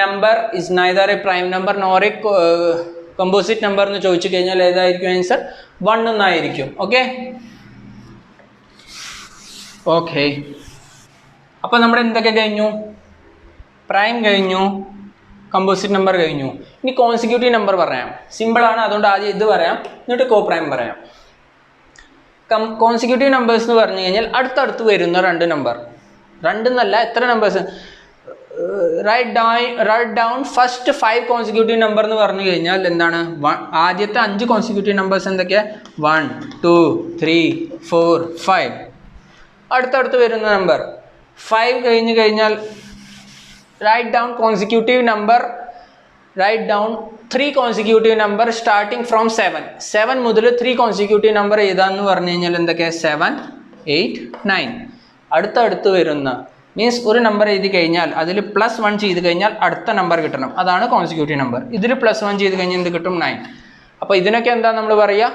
S1: number is neither A prime number nor A composite number എന്ന് ചോദിച്ചു കഴിഞ്ഞാൽ ഏതായിരിക്കും ആൻസർ? 1 എന്നായിരിക്കും. ഓക്കെ ഓക്കെ അപ്പോൾ നമ്മുടെ എന്തൊക്കെ കഴിഞ്ഞു? പ്രൈം കഴിഞ്ഞു, കമ്പോസിറ്റ് നമ്പർ കഴിഞ്ഞു. ഇനി കോൺസിക്യൂട്ടീവ് നമ്പർ പറയാം. സിമ്പിളാണ്, അതുകൊണ്ട് ആദ്യം ഇത് പറയാം, എന്നിട്ട് കോ പ്രൈം പറയാം. കോൺസിക്യൂട്ടീവ് നമ്പേഴ്സ് എന്ന് പറഞ്ഞു കഴിഞ്ഞാൽ അടുത്തടുത്ത് വരുന്ന 2 നമ്പർ, 2 എന്നല്ല എത്ര numbers, write down first 5 consecutive number എന്ന് പറഞ്ഞു കഴിഞ്ഞാൽ എന്താണ്? ആദ്യത്തെ 5 കോൺസിക്യൂട്ടീവ് നമ്പേഴ്സ് എന്തൊക്കെയാണ്? 1 2 3 4 5. അടുത്തടുത്ത് വരുന്ന നമ്പർ 5 കഴിഞ്ഞ് കഴിഞ്ഞാൽ write down consecutive number, write down 3 consecutive number starting from 7 മുതൽ 3 കോൺസിക്യൂട്ടീവ് നമ്പർ ഏതാന്ന് പറഞ്ഞു കഴിഞ്ഞാൽ എന്തൊക്കെയാണ്? 7 8 9. അടുത്തടുത്ത് വരുന്ന മീൻസ് ഒരു നമ്പർ എഴുതി കഴിഞ്ഞാൽ അതിൽ +1 ചെയ്ത് കഴിഞ്ഞാൽ അടുത്ത നമ്പർ കിട്ടണം, അതാണ് കോൺസിക്യൂട്ടീവ് നമ്പർ. ഇതിൽ +1 ചെയ്ത് കഴിഞ്ഞാൽ എന്ത് കിട്ടും? 9. അപ്പോൾ ഇതിനൊക്കെ എന്താ നമ്മൾ പറയുക?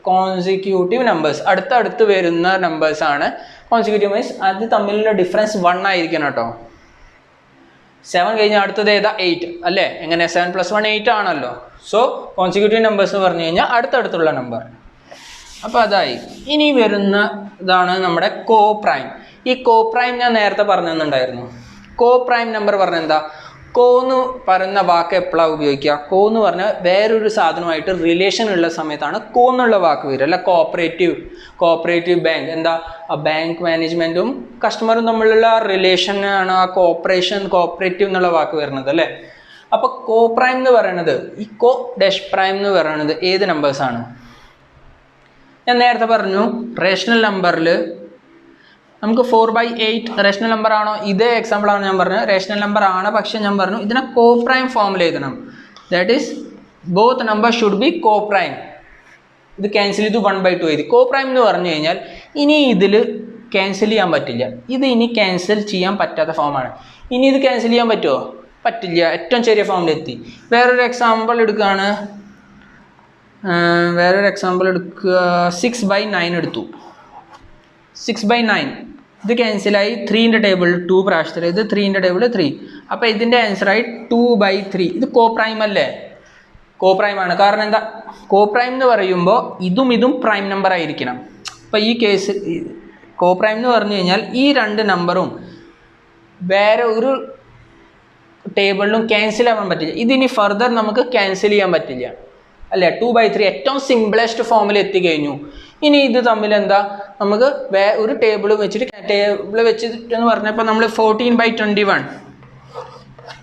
S1: Consecutive numbers. അടുത്തടുത്ത് വരുന്ന നമ്പേഴ്സ് ആണ് കോൺസിക്യൂട്ടീവ്. മീൻസ് അത് തമ്മിലുള്ള ഡിഫറൻസ് 1 ആയിരിക്കണം കേട്ടോ. 7 കഴിഞ്ഞാൽ അടുത്തത് ഏതാ? 8 അല്ലേ? എങ്ങനെ? 7 + 1 8 ആണല്ലോ. സോ കോൺസിക്യൂട്ടീവ് നമ്പേഴ്സ് എന്ന് പറഞ്ഞു കഴിഞ്ഞാൽ അടുത്തടുത്തുള്ള നമ്പർ. അപ്പോൾ അതായി. ഇനി വരുന്ന ഇതാണ് നമ്മുടെ കോ പ്രൈം. ഈ കോ പ്രൈം ഞാൻ നേരത്തെ പറഞ്ഞു തന്നിട്ടുണ്ടായിരുന്നു. കോ പ്രൈം നമ്പർ പറഞ്ഞാൽ എന്താ? കോ എന്ന് പറയുന്ന വാക്ക് എപ്പോഴാണ് ഉപയോഗിക്കുക? കോ എന്ന് പറഞ്ഞാൽ വേറൊരു സാധനമായിട്ട് റിലേഷൻ ഉള്ള സമയത്താണ് കോ എന്നുള്ള വാക്ക് വരിക. അല്ല കോപ്പറേറ്റീവ് ബാങ്ക്, എന്താ ബാങ്ക് മാനേജ്മെൻറ്റും കസ്റ്റമറും തമ്മിലുള്ള റിലേഷനാണ് ആ കോപ്പറേറ്റീവ് എന്നുള്ള വാക്ക് വരുന്നത് അല്ലേ. അപ്പോൾ കോ പ്രൈം എന്ന് പറയുന്നത്, ഈ കോ ഡാഷ് പ്രൈം എന്ന് പറയുന്നത് ഏത് നമ്പേഴ്സാണ്? ഞാൻ നേരത്തെ പറഞ്ഞു റേഷണൽ നമ്പറിൽ നമുക്ക് 4/8 റേഷണൽ നമ്പർ ആണോ? ഇതേ എക്സാമ്പിളാണ് ഞാൻ പറഞ്ഞത്, റേഷണൽ നമ്പർ ആണ്. പക്ഷേ ഞാൻ പറഞ്ഞു ഇതിനെ കോ പ്രൈം ഫോമിൽ എഴുതണം. That is both number should be co prime. ഇത് ക്യാൻസൽ ചെയ്ത് 1/2 എഴുതി. കോ പ്രൈം എന്ന് പറഞ്ഞു കഴിഞ്ഞാൽ ഇനി ഇതിൽ ക്യാൻസൽ ചെയ്യാൻ പറ്റില്ല. ഇത് ഇനി ക്യാൻസൽ ചെയ്യാൻ പറ്റാത്ത ഫോമാണ്. ഇനി ഇത് ക്യാൻസൽ ചെയ്യാൻ പറ്റുമോ? പറ്റില്ല. ഏറ്റവും ചെറിയ ഫോമിലെത്തി. വേറൊരു എക്സാമ്പിൾ എടുക്കുക. 6/9 എടുത്തു. 6/9 ഇത് ക്യാൻസലായി. 3ൻ്റെ ടേബിൾ 2 പ്രാവശ്യത്തിൽ, ഇത് 3ൻ്റെ ടേബിൾ 3. അപ്പോൾ ഇതിൻ്റെ ആൻസറായി 2/3. ഇത് കോ പ്രൈം അല്ലേ? കോ പ്രൈം ആണ്. കാരണം എന്താ? കോ പ്രൈം എന്ന് പറയുമ്പോൾ ഇതും പ്രൈം നമ്പർ ആയിരിക്കണം. അപ്പോൾ ഈ കേസ് കോ പ്രൈം എന്ന് പറഞ്ഞു കഴിഞ്ഞാൽ ഈ 2 നമ്പറും വേറെ ഒരു ടേബിളിലും ക്യാൻസൽ ആവാൻ പറ്റില്ല. ഇതിനി ഫർദർ നമുക്ക് ക്യാൻസൽ ചെയ്യാൻ പറ്റില്ല അല്ലേ. 2/3 ഏറ്റവും സിംപിളസ്റ്റ് ഫോമിൽ എത്തിക്കഴിഞ്ഞു. ഇനി ഇത് തമ്മിൽ എന്താ? നമുക്ക് ഒരു ടേബിൾ വെച്ചിട്ടെന്ന് പറഞ്ഞപ്പോൾ നമ്മൾ 14/21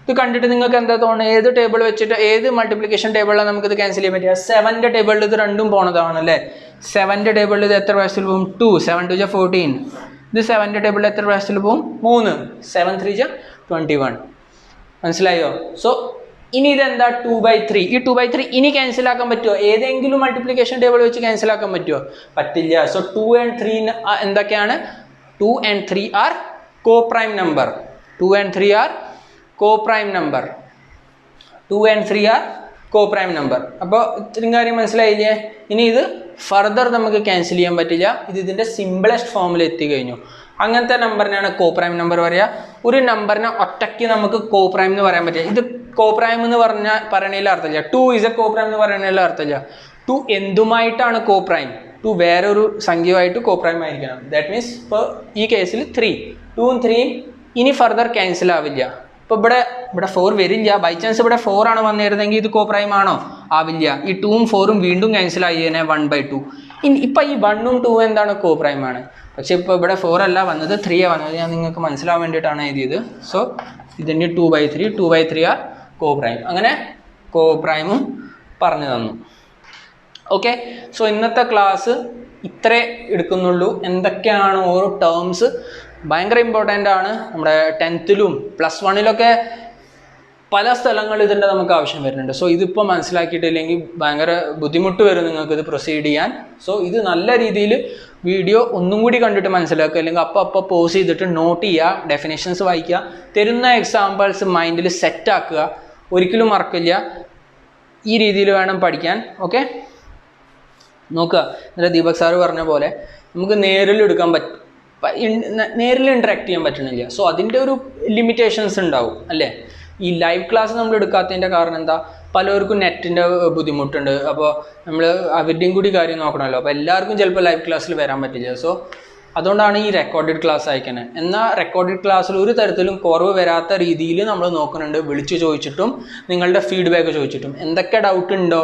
S1: ഇത് കണ്ടിട്ട് നിങ്ങൾക്ക് എന്താ തോന്നുന്നത്? ഏത് ടേബിൾ വെച്ചിട്ട്, ഏത് മൾട്ടിപ്ലിക്കേഷൻ ടേബിളിലാണ് നമുക്കിത് ക്യാൻസൽ ചെയ്യാൻ പറ്റുക? 7ൻ്റെ ടേബിളിൽ ഇത് രണ്ടും പോണതാണ് അല്ലേ. 7ൻ്റെ ടേബിളിൽ ഇത് എത്ര പ്രാവശ്യത്തിൽ പോകും? 2. 7 2 14. ഇത് 7ൻ്റെ ടേബിളിൽ എത്ര പ്രാവശ്യത്തിൽ പോകും? 3. 7 3 21. മനസ്സിലായോ? സോ ഇനി ഇതെന്താ? 2/3. ഈ 2/3 ഇനി ക്യാൻസൽ ആക്കാൻ പറ്റുമോ? ഏതെങ്കിലും മൾട്ടിപ്ലിക്കേഷൻ ടേബിൾ വെച്ച് ക്യാൻസൽ ആക്കാൻ പറ്റുമോ? പറ്റില്ല. സോ 2 and 3 എന്തൊക്കെയാണ്? 2 and 3 are coprime number. 2 and 3 are coprime number. 2 and 3 are coprime number. അപ്പോൾ ഇത്രയും കാര്യം മനസ്സിലായില്ലേ? ഇനി ഇത് ഫർദർ നമുക്ക് ക്യാൻസൽ ചെയ്യാൻ പറ്റില്ല. ഇത് ഇതിൻ്റെ സിമ്പിളസ്റ്റ് ഫോമിൽ എത്തിക്കഴിഞ്ഞു. അങ്ങനത്തെ നമ്പറിനാണ് കോ പ്രൈം നമ്പർ പറയുക. ഒരു നമ്പറിനെ ഒറ്റയ്ക്ക് നമുക്ക് കോ പ്രൈം എന്ന് പറയാൻ പറ്റില്ല. ഇത് കോ പ്രൈം എന്ന് പറയണതിൽ അർത്ഥമില്ല. 2 is a കോ പ്രൈം എന്ന് പറയണതിൽ അർത്ഥമില്ല. 2 എന്തുമായിട്ടാണ് കോ പ്രൈം? 2 വേറൊരു സംഖ്യയുമായിട്ട് കോ പ്രൈം ആയിരിക്കണം. ദാറ്റ് മീൻസ് ഇപ്പോൾ ഈ കേസിൽ 3, 2ഉം 3ഉം ഇനി ഫർദർ ക്യാൻസൽ ആവില്ല. ഇപ്പോൾ ഇവിടെ 4 വരില്ല. ബൈ ചാൻസ് ഇവിടെ 4 ആണ് വന്നിരുന്നെങ്കിൽ ഇത് കോ പ്രൈം ആണോ? ആവില്ല. ഈ 2ഉം 4ഉം വീണ്ടും ക്യാൻസൽ ആയി തന്നെ 1/2. ഇപ്പം ഈ 1ഉം 2ഉം എന്താണ്? കോ പ്രൈം ആണ്. പക്ഷേ ഇപ്പോൾ ഇവിടെ 4 അല്ല വന്നത്, 3 വന്നത്. ഞാൻ നിങ്ങൾക്ക് മനസ്സിലാവാൻ വേണ്ടിയിട്ടാണ് എഴുതിയത്. സോ ഇതിൻ്റെ 2/3 ആർ കോ പ്രൈം. അങ്ങനെ കോ പ്രൈമും പറഞ്ഞു തന്നു. ഓക്കെ. സോ ഇന്നത്തെ ക്ലാസ് ഇത്രേ എടുക്കുന്നുള്ളൂ. എന്തൊക്കെയാണ് ഓരോ ടേംസ് ഭയങ്കര ഇമ്പോർട്ടൻ്റ് ആണ്. നമ്മുടെ 10th-ലും +1-ലൊക്കെ പല സ്ഥലങ്ങളിൽ ഇതിൻ്റെ നമുക്ക് ആവശ്യം വരുന്നുണ്ട്. സോ ഇതിപ്പോൾ മനസ്സിലാക്കിയിട്ടില്ലെങ്കിൽ ഭയങ്കര ബുദ്ധിമുട്ട് വരും നിങ്ങൾക്ക് ഇത് പ്രൊസീഡ് ചെയ്യാൻ. സോ ഇത് നല്ല രീതിയിൽ വീഡിയോ ഒന്നും കൂടി കണ്ടിട്ട് മനസ്സിലാക്കുക, അല്ലെങ്കിൽ അപ്പോൾ പോസ് ചെയ്തിട്ട് നോട്ട് ചെയ്യുക, ഡെഫിനേഷൻസ് വായിക്കുക, തരുന്ന എക്സാമ്പിൾസ് മൈൻഡിൽ സെറ്റാക്കുക. ഒരിക്കലും മറക്കില്ല. ഈ രീതിയിൽ വേണം പഠിക്കാൻ. ഓക്കെ. നോക്കുക, ഇന്നലെ ദീപക് സാറ് പറഞ്ഞ പോലെ നമുക്ക് നേരിൽ ഇൻട്രാക്ട് ചെയ്യാൻ പറ്റണില്ല. സോ അതിൻ്റെ ഒരു ലിമിറ്റേഷൻസ് ഉണ്ടാവും അല്ലേ. ഈ ലൈവ് ക്ലാസ് നമ്മൾ എടുക്കാത്തതിൻ്റെ കാരണം എന്താ? പലർക്കും നെറ്റിൻ്റെ ബുദ്ധിമുട്ടുണ്ട്. അപ്പോൾ നമ്മൾ അവരുടെയും കൂടി കാര്യം നോക്കണമല്ലോ. അപ്പോൾ എല്ലാവർക്കും ചിലപ്പോൾ ലൈവ് ക്ലാസ്സിൽ വരാൻ പറ്റില്ല. സോ അതുകൊണ്ടാണ് ഈ റെക്കോർഡഡ് ക്ലാസ് അയക്കുന്നത്. എന്നാൽ റെക്കോർഡഡ് ക്ലാസ്സിൽ ഒരു തരത്തിലും കുറവ് വരാത്ത രീതിയിൽ നമ്മൾ നോക്കുന്നുണ്ട്. വിളിച്ചു ചോദിച്ചിട്ടും നിങ്ങളുടെ ഫീഡ്ബാക്ക് ചോദിച്ചിട്ടും എന്തൊക്കെ ഡൗട്ട് ഉണ്ടോ.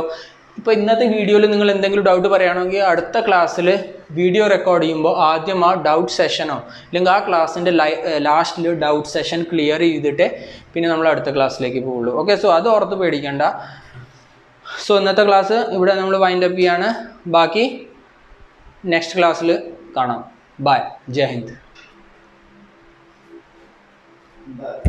S1: ഇപ്പോൾ ഇന്നത്തെ വീഡിയോയിൽ നിങ്ങൾ എന്തെങ്കിലും ഡൗട്ട് പറയുകയാണെങ്കിൽ അടുത്ത ക്ലാസ്സിൽ വീഡിയോ റെക്കോർഡ് ചെയ്യുമ്പോൾ ആദ്യം ആ ഡൗട്ട് സെഷനോ അല്ലെങ്കിൽ ആ ക്ലാസ്സിൻ്റെ ലാസ്റ്റിൽ ഡൗട്ട് സെഷൻ ക്ലിയർ ചെയ്തിട്ട് പിന്നെ നമ്മൾ അടുത്ത ക്ലാസ്സിലേക്ക് പോവുള്ളൂ. ഓക്കെ, സോ അത് ഓർത്ത് പേടിക്കണ്ട. സോ ഇന്നത്തെ ക്ലാസ് ഇവിടെ നമ്മൾ വൈൻഡ് അപ്പ് ചെയ്യാണ്. ബാക്കി നെക്സ്റ്റ് ക്ലാസ്സിൽ കാണാം. Bye. Jai Hind.
S2: Bye.